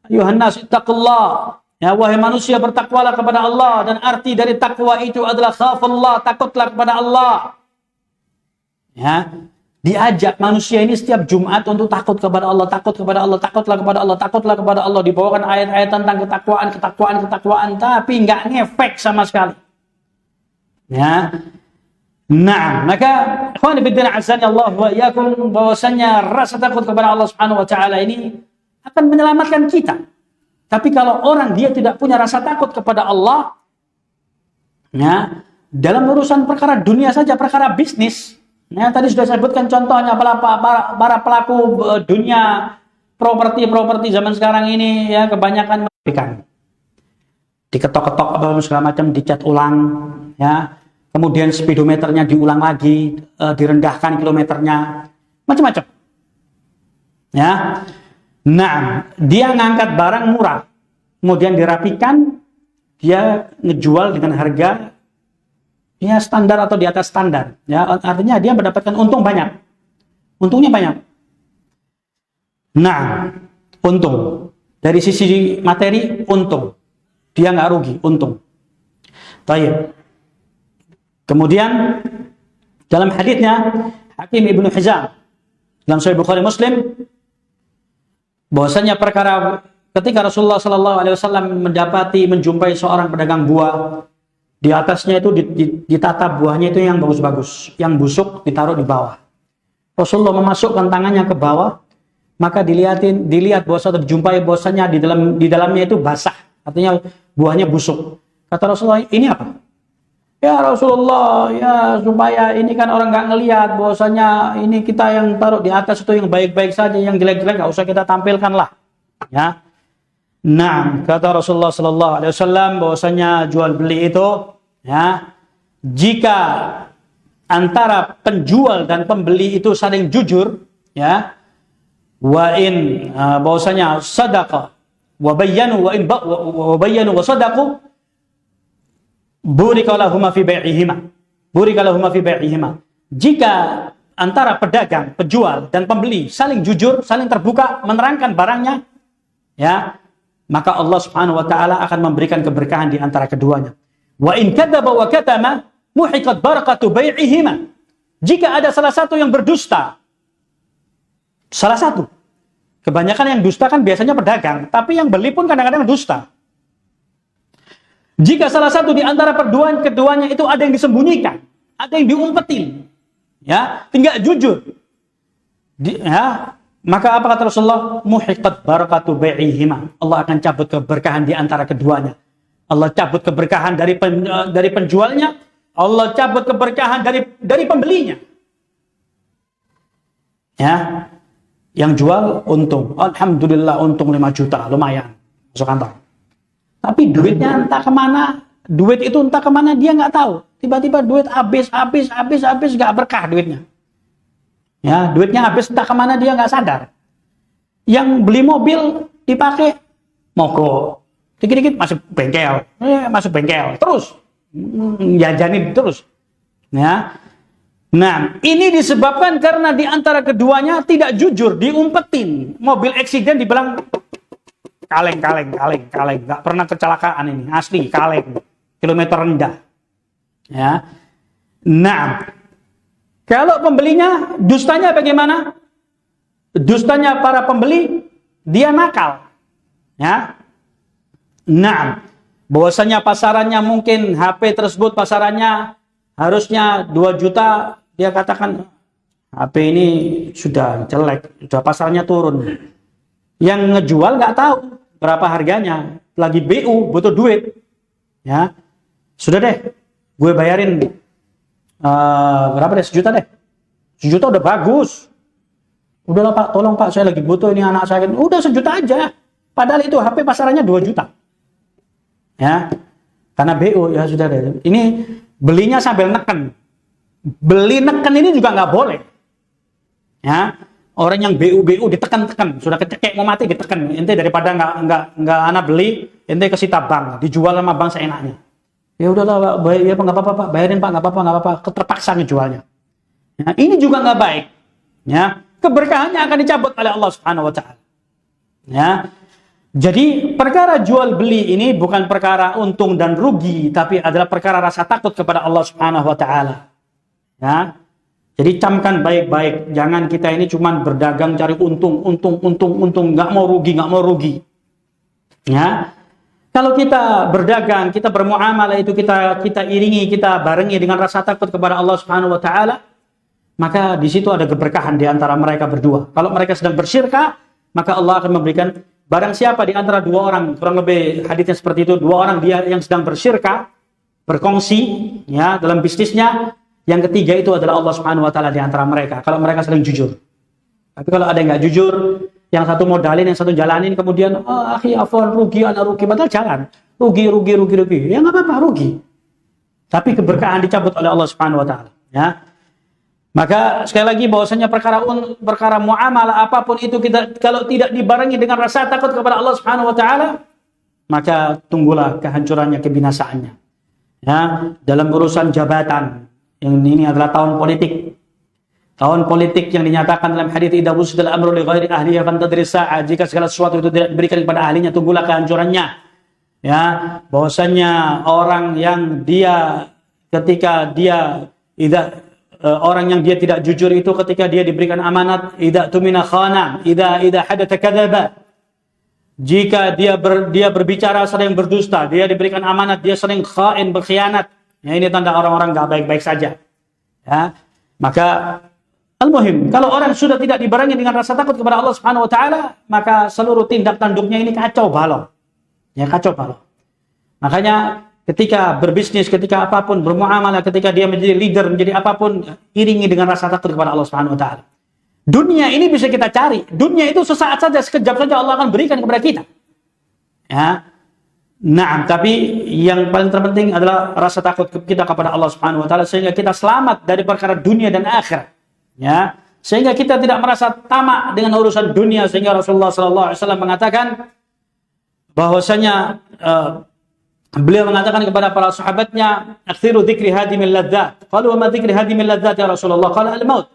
ayuhan nas ittaqullah. Ya, wahai manusia bertakwalah kepada Allah, dan arti dari takwa itu adalah khafallah, takutlah kepada Allah. Ya. Diajak manusia ini setiap Jumat untuk takut kepada Allah, takut kepada Allah, takutlah kepada Allah, takutlah kepada Allah. Dibawakan ayat-ayat tentang ketakwaan, tapi nggak ngefek sama sekali. Ya, Nah, maka ikhwan fillah azani Allah wa iyyakum, bahwasanya rasa takut kepada Allah Subhanahu wa taala ini akan menyelamatkan kita. Tapi kalau orang dia tidak punya rasa takut kepada Allah, ya, dalam urusan perkara dunia saja, perkara bisnis, ya, tadi sudah saya sebutkan contohnya para pelaku dunia properti zaman sekarang ini, ya, kebanyakan diketok-ketok apa segala macam, dicat ulang, ya. Kemudian speedometernya diulang lagi, direndahkan kilometernya, macam-macam. Ya. Nah, dia ngangkat barang murah, kemudian dirapikan, dia ngejual dengan harga ya standar atau di atas standar. Ya, artinya dia mendapatkan untung banyak. Untungnya banyak. Nah, untung. Dari sisi materi, untung. Dia nggak rugi, untung. Baik. Kemudian dalam haditsnya Hakim Ibnu Hizam dalam Sahih Bukhari Muslim, bahwasanya perkara ketika Rasulullah Sallallahu Alaihi Wasallam menjumpai seorang pedagang buah, di atasnya itu ditata buahnya itu yang bagus-bagus, yang busuk ditaruh di bawah. Rasulullah memasukkan tangannya ke bawah, maka dilihat terjumpai bahwasanya di dalamnya itu basah, artinya buahnya busuk. Kata Rasulullah, ini apa? Ya Rasulullah, ya supaya ini kan orang nggak ngelihat bahwasanya ini kita yang taruh di atas itu yang baik-baik saja, yang jelek-jelek nggak usah kita tampilkan lah. Ya. Nah, kata Rasulullah Sallallahu Alaihi Wasallam bahwasanya jual beli itu, ya, jika antara penjual dan pembeli itu saling jujur, ya, bahwasanya sadaqah wa bayyanu wa sadaqu, Burikalahuma fi bai'ihima. Burikalahuma fi bai'ihima. Jika antara pedagang, penjual dan pembeli saling jujur, saling terbuka, menerangkan barangnya, ya, maka Allah Subhanahu wa taala akan memberikan keberkahan di antara keduanya. Wa in kadzaba wa katama muhiqat barakatu bai'ihima. Jika ada salah satu yang berdusta, salah satu. Kebanyakan yang dusta kan biasanya pedagang, tapi yang beli pun kadang-kadang dusta. Jika salah satu di antara keduanya itu ada yang disembunyikan, ada yang diumpetin, ya, tinggal jujur, ya, maka apa kata Rasulullah? Muhiqat barakatu bai'ihima. Allah akan cabut keberkahan di antara keduanya. Allah cabut keberkahan dari penjualnya, Allah cabut keberkahan dari pembelinya. Ya, yang jual untung, alhamdulillah untung 5 juta, lumayan, masuk kantor. Tapi duitnya entah kemana, duit itu entah kemana dia nggak tahu. Tiba-tiba duit habis, nggak berkah duitnya. Ya, duitnya habis entah kemana dia nggak sadar. Yang beli mobil dipakai mogok, dikit-dikit masuk bengkel, terus jajanin terus. Ya, nah ini disebabkan karena di antara keduanya tidak jujur, diumpetin. Mobil eksiden dibilang kaleng, nggak pernah kecelakaan ini, asli kaleng, kilometer rendah. Ya, nah, kalau pembelinya dustanya bagaimana? Dustanya para pembeli, dia nakal. Ya, nah, bahwasanya pasarannya mungkin HP tersebut pasarannya harusnya 2 juta, dia katakan HP ini sudah jelek, sudah pasarnya turun. Yang ngejual nggak tahu berapa harganya, lagi BU butuh duit, ya sudah deh, gue bayarin berapa deh, 1 juta deh, 1 juta udah bagus, udahlah Pak, tolong Pak, saya lagi butuh ini anak saya, udah 1 juta aja, padahal itu HP pasarannya 2 juta, ya karena BU, ya sudah deh, ini belinya sambil neken, beli neken ini juga nggak boleh, ya. Orang yang BU ditekan-tekan, sudah kecekek mau mati ditekan. Ente daripada nggak anak beli, ente ke sita bank, dijual sama bank seenaknya. Ya udahlah Pak, ya nggak apa-apa Pak, bayarin Pak, nggak apa-apa, terpaksa ngejualnya. Ya, ini juga nggak baik. Ya, keberkahannya akan dicabut oleh Allah Subhanahu Wa Taala. Ya, jadi perkara jual beli ini bukan perkara untung dan rugi, tapi adalah perkara rasa takut kepada Allah Subhanahu Wa Taala. Ya. Jadi camkan baik-baik, jangan kita ini cuma berdagang cari untung, nggak mau rugi. Ya, Kalau kita berdagang, kita bermuamalah itu kita iringi, kita barengi dengan rasa takut kepada Allah Subhanahu wa taala, maka di situ ada keberkahan di antara mereka berdua. Kalau mereka sedang bersyirka, maka Allah akan memberikan barang siapa di antara dua orang, kurang lebih hadisnya seperti itu, dua orang dia yang sedang bersyirka, berkongsi ya dalam bisnisnya, yang ketiga itu adalah Allah Subhanahu wa taala di antara mereka. Kalau mereka saling jujur. Tapi kalau ada yang nggak jujur, yang satu modalin, yang satu jalanin, kemudian akhi afwan rugi, anak rugi, padahal jangan. Rugi. Ya nggak apa-apa, rugi. Tapi keberkahan dicabut oleh Allah Subhanahu wa taala, ya. Maka sekali lagi bahwasanya perkara muamalah apapun itu kita kalau tidak dibarengi dengan rasa takut kepada Allah Subhanahu wa taala, maka tunggulah kehancurannya, kebinasaannya. Ya, dalam urusan jabatan, yang ini adalah tahun politik. Tahun politik yang dinyatakan dalam hadits idza wusida al-amru li ghairi ahlihi fantadri sa'ah, jika segala sesuatu itu tidak diberikan kepada ahlinya, tunggulah kehancurannya. Ya, bahwasanya orang yang dia tidak jujur itu ketika dia diberikan amanat, idza tumina khana, idza hadatha kadzaba. Jika dia berbicara sering berdusta, dia diberikan amanat dia sering khain, berkhianat. Ya, ini tanda orang-orang enggak baik-baik saja. Ya, maka al-muhim, kalau orang sudah tidak dibarengi dengan rasa takut kepada Allah Subhanahu wa taala, maka seluruh tindak tanduknya ini kacau balau. Ya, kacau balau. Makanya ketika berbisnis, ketika apapun, bermuamalah, ketika dia menjadi leader, menjadi apapun, iringi dengan rasa takut kepada Allah Subhanahu wa taala. Dunia ini bisa kita cari. Dunia itu sesaat saja, sekejap saja Allah akan berikan kepada kita. Ya. Nah, tapi yang paling terpenting adalah rasa takut kita kepada Allah Subhanahu wa taala sehingga kita selamat dari perkara dunia dan akhirat. Ya, sehingga kita tidak merasa tamak dengan urusan dunia, sehingga Rasulullah SAW mengatakan bahwasanya beliau mengatakan kepada para sahabatnya, "Aktsiru dzikri hadimil ladzat." Qalu, "Wa ma dzikri hadimil ladzat ya Rasulullah?" Qala, "Al-maut."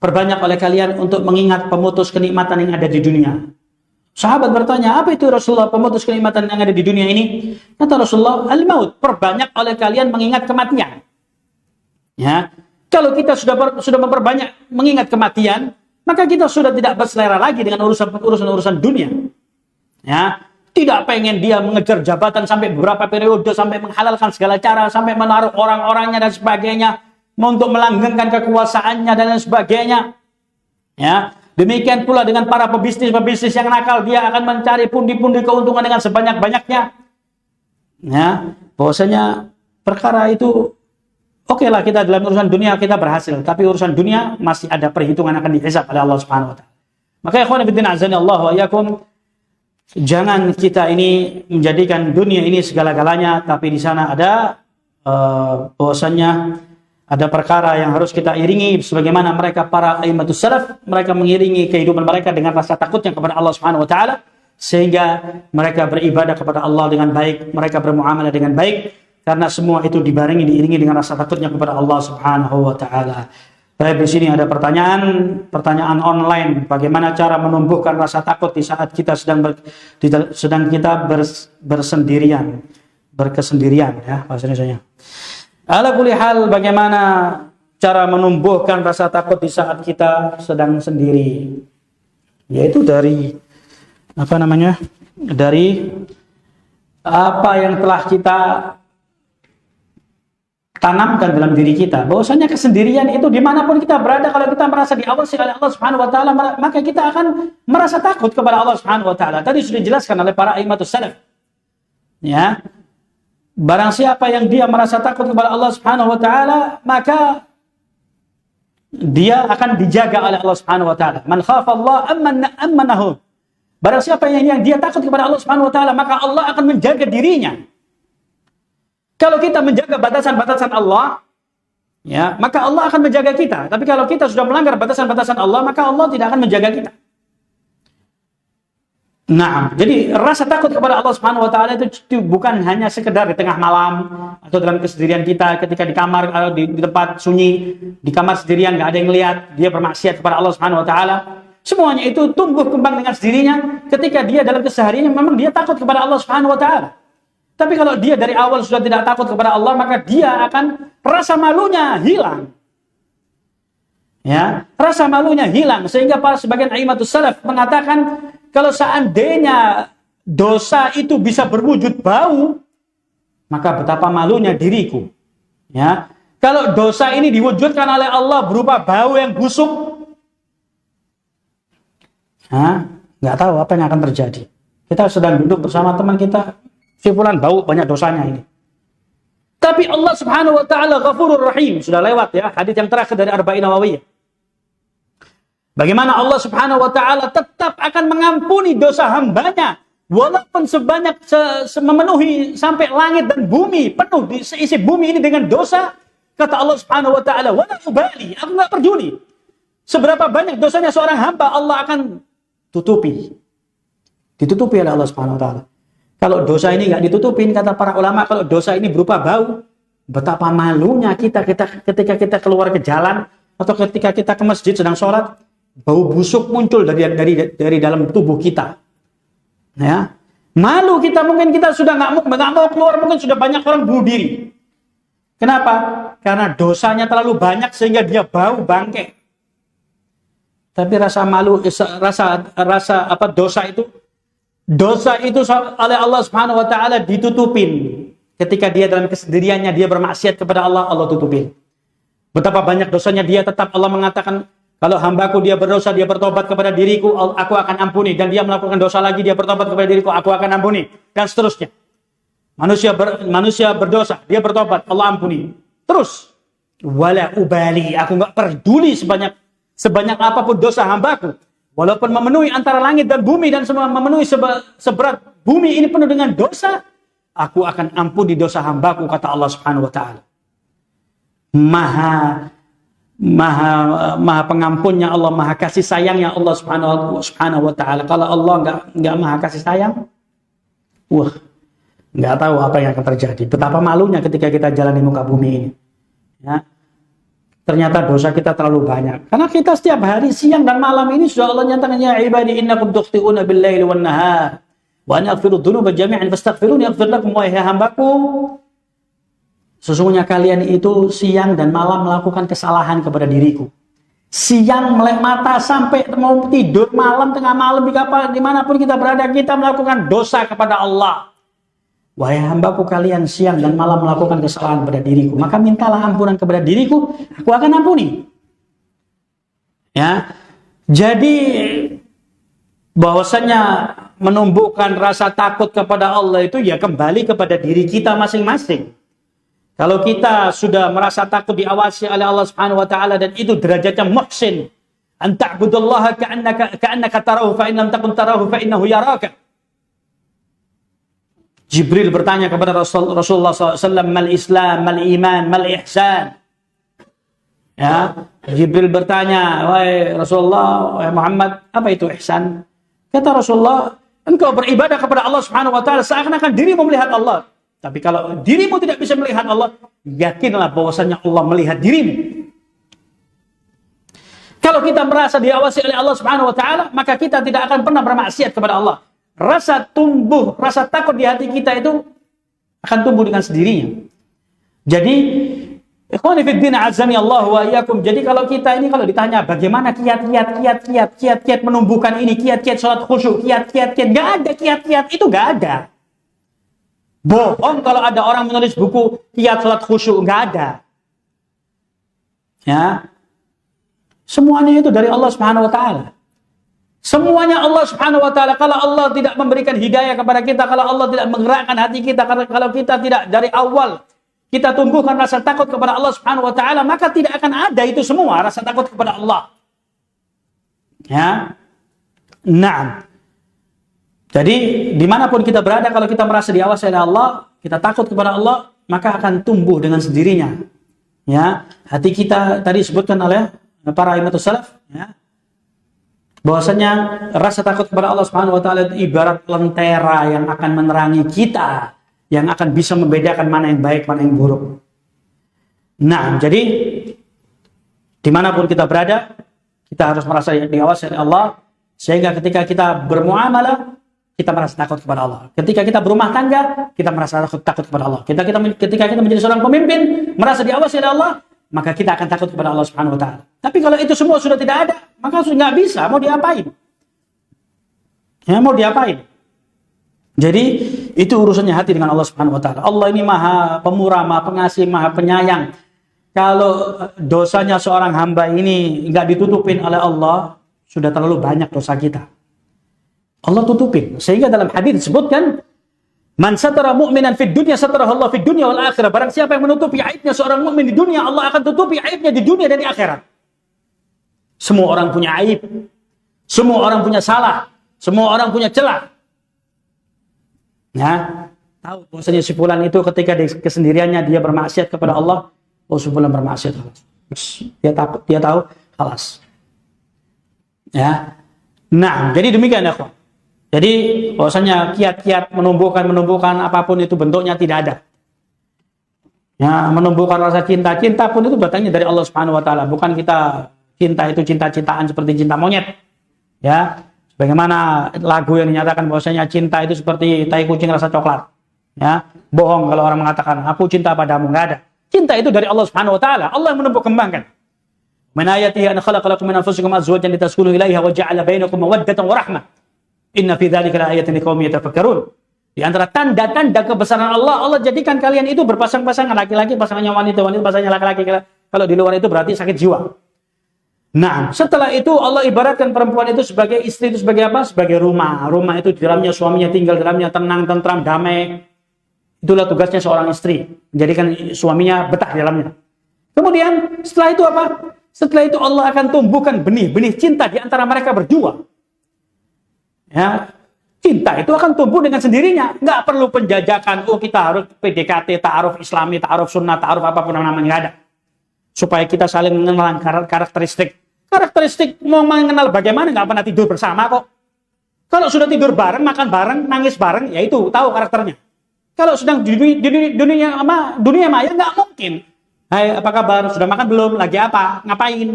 Perbanyak oleh kalian untuk mengingat pemutus kenikmatan yang ada di dunia. Sahabat bertanya, "Apa itu Rasulullah pemutus kenikmatan yang ada di dunia ini?" Kata Rasulullah, "Al-maut." Perbanyak oleh kalian mengingat kematian. Ya. Kalau kita sudah memperbanyak mengingat kematian, maka kita sudah tidak berselera lagi dengan urusan dunia. Ya, tidak pengen dia mengejar jabatan sampai beberapa periode, sampai menghalalkan segala cara, sampai menaruh orang-orangnya dan sebagainya, untuk melanggengkan kekuasaannya dan lain sebagainya. Ya, demikian pula dengan para pebisnis yang nakal, dia akan mencari pundi-pundi keuntungan dengan sebanyak-banyaknya. Ya, bahwasanya perkara itu oke lah, kita dalam urusan dunia kita berhasil, tapi urusan dunia masih ada perhitungan akan dihisab oleh Allah Subhanahu wa taala. Maka ikhwan fillah azanillahu wa iyyakum, jangan kita ini menjadikan dunia ini segala-galanya, tapi di sana ada bahwasannya ada perkara yang harus kita iringi sebagaimana mereka para aimatus salaf, mereka mengiringi kehidupan mereka dengan rasa takutnya kepada Allah Subhanahu wa taala sehingga mereka beribadah kepada Allah dengan baik, mereka bermuamalah dengan baik. Karena semua itu diiringi dengan rasa takutnya kepada Allah Subhanahu wa taala. Baik, di sini ada pertanyaan online, bagaimana cara menumbuhkan rasa takut di saat kita sedang berkesendirian ya bahasa Indonesianya. Ala kulli hal, bagaimana cara menumbuhkan rasa takut di saat kita sedang sendiri? Yaitu dari apa yang telah kita tanamkan dalam diri kita, bahwasanya kesendirian itu dimanapun kita berada, kalau kita merasa diawasi oleh Allah Subhanahu wa taala, maka kita akan merasa takut kepada Allah Subhanahu wa taala. Tadi sudah dijelaskan oleh para aimatus salaf. Ya. Barang siapa yang dia merasa takut kepada Allah Subhanahu wa taala, maka dia akan dijaga oleh Allah Subhanahu wa taala. Man khafa Allah amanahu. Barang siapa yang dia takut kepada Allah Subhanahu wa taala, maka Allah akan menjaga dirinya. Kalau kita menjaga batasan-batasan Allah, ya, maka Allah akan menjaga kita. Tapi kalau kita sudah melanggar batasan-batasan Allah, maka Allah tidak akan menjaga kita. Nah, jadi rasa takut kepada Allah Subhanahu wa taala itu bukan hanya sekedar di tengah malam atau dalam kesendirian kita ketika di kamar atau di tempat sunyi, di kamar sendirian nggak ada yang lihat, dia bermaksiat kepada Allah Subhanahu wa taala. Semuanya itu tumbuh kembang dengan sendirinya ketika dia dalam kesehariannya memang dia takut kepada Allah Subhanahu wa taala. Tapi kalau dia dari awal sudah tidak takut kepada Allah, maka dia akan rasa malunya hilang. Ya, rasa malunya hilang sehingga para sebagian aimatus salaf mengatakan kalau seandainya dosa itu bisa berwujud bau, maka betapa malunya diriku. Ya, kalau dosa ini diwujudkan oleh Allah berupa bau yang busuk, nggak tahu apa yang akan terjadi. Kita sedang duduk bersama teman kita, si fulan bau banyak dosanya ini. Tapi Allah Subhanahu wa taala Ghafurur Rahim, sudah lewat ya hadis yang terakhir dari Arba'in Nawawiyah. Bagaimana Allah Subhanahu wa taala tetap akan mengampuni dosa hambanya walaupun memenuhi sampai langit dan bumi, penuh seisi bumi ini dengan dosa. Kata Allah Subhanahu wa taala, "Wala ubali," aku enggak peduli. Seberapa banyak dosanya seorang hamba, Allah akan tutupi. Ditutupi oleh Allah Subhanahu wa taala. Kalau dosa ini enggak ditutupin, kata para ulama, kalau dosa ini berupa bau, betapa malunya kita ketika kita keluar ke jalan atau ketika kita ke masjid sedang sholat, bau busuk muncul dari dalam tubuh kita. Ya, malu kita, mungkin kita sudah nggak mau keluar, mungkin sudah banyak orang bunuh diri. Kenapa? Karena dosanya terlalu banyak sehingga dia bau bangke. Tapi rasa malu, dosa itu oleh Allah Subhanahu wa taala ditutupin. Ketika dia dalam kesendiriannya dia bermaksiat kepada Allah, Allah tutupin. Betapa banyak dosanya dia, tetap Allah mengatakan, kalau hambaku dia berdosa, dia bertobat kepada diriku, aku akan ampuni. Dan dia melakukan dosa lagi, dia bertobat kepada diriku, aku akan ampuni. Dan seterusnya. Manusia berdosa, dia bertobat, Allah ampuni. Terus, wala ubali, aku nggak peduli sebanyak apapun dosa hambaku. Walaupun memenuhi antara langit dan bumi dan semua memenuhi seberat bumi ini penuh dengan dosa, aku akan ampuni dosa hambaku, kata Allah Subhanahu wa taala. Maha pengampunnya Allah, maha kasih sayangnya Allah Subhanahu wa taala. Kalau Allah enggak maha kasih sayang, enggak tahu apa yang akan terjadi. Betapa malunya ketika kita jalan di muka bumi ini. Ya. Ternyata dosa kita terlalu banyak. Karena kita setiap hari siang dan malam ini sudah Allah nyatakan, ya ibadi innakum tukhti'una bil-laili wan-nahar wa ana aghfiru dzunuba jami'an fastaghfiruni aghfir lakum, wahai hambaku, sesungguhnya kalian itu siang dan malam melakukan kesalahan kepada diriku. Siang melek mata sampai mau tidur, malam, tengah malam, dimanapun kita berada, kita melakukan dosa kepada Allah. Wahai hambaku, kalian siang dan malam melakukan kesalahan kepada diriku, maka mintalah ampunan kepada diriku, aku akan ampuni. Ya, jadi bahwasanya menumbuhkan rasa takut kepada Allah itu ya kembali kepada diri kita masing-masing. Kalau kita sudah merasa takut diawasi oleh Allah Subhanahu wa taala dan itu derajatnya muhsin, an ta'budallaha ka'annaka tarahu fa in lam takun tarahu fa innahu yaraka. Jibril bertanya kepada Rasulullah SAW, mal Islam, mal iman, mal ihsan. Ya, Jibril bertanya, wahai Rasulullah, wahai Muhammad, apa itu ihsan? Kata Rasulullah, engkau beribadah kepada Allah Subhanahu wa taala seakan-akan dirimu melihat Allah. Tapi kalau dirimu tidak bisa melihat Allah, yakinlah bahwasanya Allah melihat dirimu. Kalau kita merasa diawasi oleh Allah Subhanahu wa taala, maka kita tidak akan pernah bermaksiat kepada Allah. Rasa takut di hati kita itu akan tumbuh dengan sendirinya. Jadi, ikhwani fid din azani Allah wa iyyakum. Jadi kalau kita ini kalau ditanya bagaimana kiat-kiat menumbuhkan ini, kiat-kiat salat khusyuk, kiat-kiat, enggak ada kiat-kiat itu, enggak ada. Bohong kalau ada orang menulis buku kiat salat khusyuk, enggak ada. Ya. Semuanya itu dari Allah Subhanahu wa taala. Semuanya Allah Subhanahu wa taala. Kalau Allah tidak memberikan hidayah kepada kita, kalau Allah tidak menggerakkan hati kita, kalau kita tidak dari awal kita tumbuhkan rasa takut kepada Allah Subhanahu wa taala, maka tidak akan ada itu semua, rasa takut kepada Allah. Ya. Naam. Jadi dimanapun kita berada, kalau kita merasa diawasi oleh Allah, kita takut kepada Allah, maka akan tumbuh dengan sendirinya. Ya, hati kita tadi disebutkan oleh para imamatus salaf, ya, bahwasanya rasa takut kepada Allah Subhanahu wa taala itu ibarat lentera yang akan menerangi kita, yang akan bisa membedakan mana yang baik, mana yang buruk. Nah, jadi dimanapun kita berada, kita harus merasa diawasi oleh Allah, sehingga ketika kita bermuamalah, kita merasa takut kepada Allah. Ketika kita berumah tangga, kita merasa takut kepada Allah. Ketika kita menjadi seorang pemimpin, merasa diawasi oleh Allah, maka kita akan takut kepada Allah Subhanahu wa taala. Tapi kalau itu semua sudah tidak ada, maka sudah nggak bisa, mau diapain? Ya, mau diapain? Jadi itu urusannya hati dengan Allah Subhanahu wa taala. Allah ini Maha Pemurah, Maha Pengasih, Maha Penyayang. Kalau dosanya seorang hamba ini enggak ditutupin oleh Allah, sudah terlalu banyak dosa kita. Allah tutupin. Sehingga dalam hadis disebutkan, man satara mu'minan fid dunya satarahu Allah fid dunya wal akhirah. Barang siapa yang menutupi aibnya seorang mukmin di dunia, Allah akan tutupi aibnya di dunia dan di akhirat. Semua orang punya aib. Semua orang punya salah. Semua orang punya celah. Ya, tahu bahwasanya si fulan itu ketika di kesendiriannya dia bermaksiat kepada Allah, oh si fulan bermaksiat. Dia tahu, khalas. Ya. Nah, jadi demikian ya, kawan. Jadi bahwasanya kiat-kiat menumbuhkan apapun itu bentuknya tidak ada. Ya, menumbuhkan rasa cinta pun itu datangnya dari Allah Subhanahu wa taala, bukan kita cinta itu cinta-cintaan seperti cinta monyet. Ya. Bagaimana lagu yang dinyatakan bahwasanya cinta itu seperti tai kucing rasa coklat. Ya, bohong kalau orang mengatakan aku cinta padamu, enggak ada. Cinta itu dari Allah Subhanahu wa taala. Allah yang menumbuh kembangkan. Min ayatihi an khalaqa lakum min anfusikum azwajan litaskunu ilaiha wa ja'ala bainakum mawaddatan wa rahmah. Inna fi dzalika laayatin liqaumin yatafakkarun. Di antara tanda-tanda kebesaran Allah, Allah jadikan kalian itu berpasang-pasangan, laki-laki pasangannya wanita, wanita pasangannya laki-laki. Kalau di luar itu berarti sakit jiwa. Nah, setelah itu Allah ibaratkan perempuan itu sebagai istri, itu sebagai apa? Sebagai rumah. Rumah itu di dalamnya suaminya tinggal, di dalamnya tenang, tentram, damai. Itulah tugasnya seorang istri, menjadikan suaminya betah di dalamnya. Kemudian setelah itu apa? Setelah itu Allah akan tumbuhkan benih-benih cinta di antara mereka berdua. Ya, cinta itu akan tumbuh dengan sendirinya. Nggak perlu penjajakan. Oh, kita harus PDKT, ta'aruf Islami, ta'aruf Sunnah, ta'aruf apapun namanya, nggak ada. Supaya kita saling mengenal karakteristik. Karakteristik mau mengenal bagaimana, nggak pernah tidur bersama kok. Kalau sudah tidur bareng, makan bareng, nangis bareng, ya itu tahu karakternya. Kalau sedang di dunia maya nggak mungkin. Hai, apa kabar? Sudah makan belum? Lagi apa? Ngapain?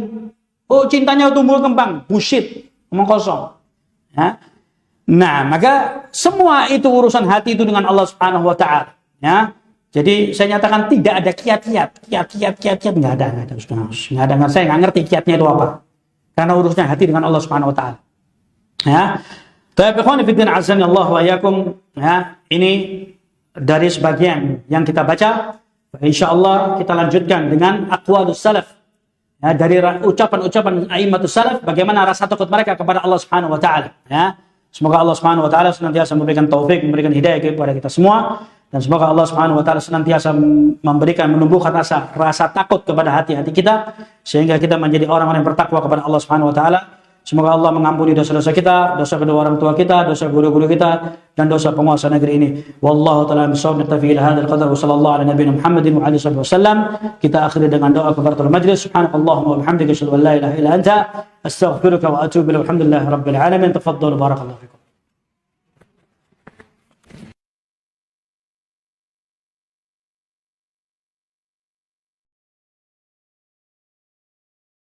Oh, cintanya tumbuh kembang. Bullshit, omong kosong. Ya. Nah, maka semua itu urusan hati itu dengan Allah Subhanahu wa taala, ya. Jadi saya nyatakan tidak ada kiat-kiat nggak ada. Saya nggak ngerti kiatnya itu apa. Karena urusannya hati dengan Allah Subhanahu wa taala. Ya. Tapi ikhwan fillah azza Allah wa iyyakum, ya, ini dari sebagian yang kita baca. Insyaallah kita lanjutkan dengan aqwalus salaf. Ya, dari ucapan-ucapan a'immatus salaf bagaimana rasa takut mereka kepada Allah Subhanahu wa taala, ya. Semoga Allah Subhanahu wa taala senantiasa memberikan taufik, memberikan hidayah kepada kita semua. Dan semoga Allah Subhanahu wa taala senantiasa menumbuhkan rasa takut kepada hati-hati kita sehingga kita menjadi orang-orang yang bertakwa kepada Allah Subhanahu wa taala. Semoga Allah mengampuni dosa-dosa kita, dosa kedua orang tua kita, dosa guru-guru kita dan dosa penguasa negeri ini. Wallahu taala bisawab naktafi ila hadzal qadar wa sallallahu ala nabiyina Muhammadin wa alihi wasallam. Kita akhiri dengan doa kafaratul majlis. Subhanakallahumma wa bihamdika asyhadu an la ilaha illa anta astaghfiruka wa atubu ilaik. Alhamdulillahirabbil alamin. Tafaddalu barakallahu fikum.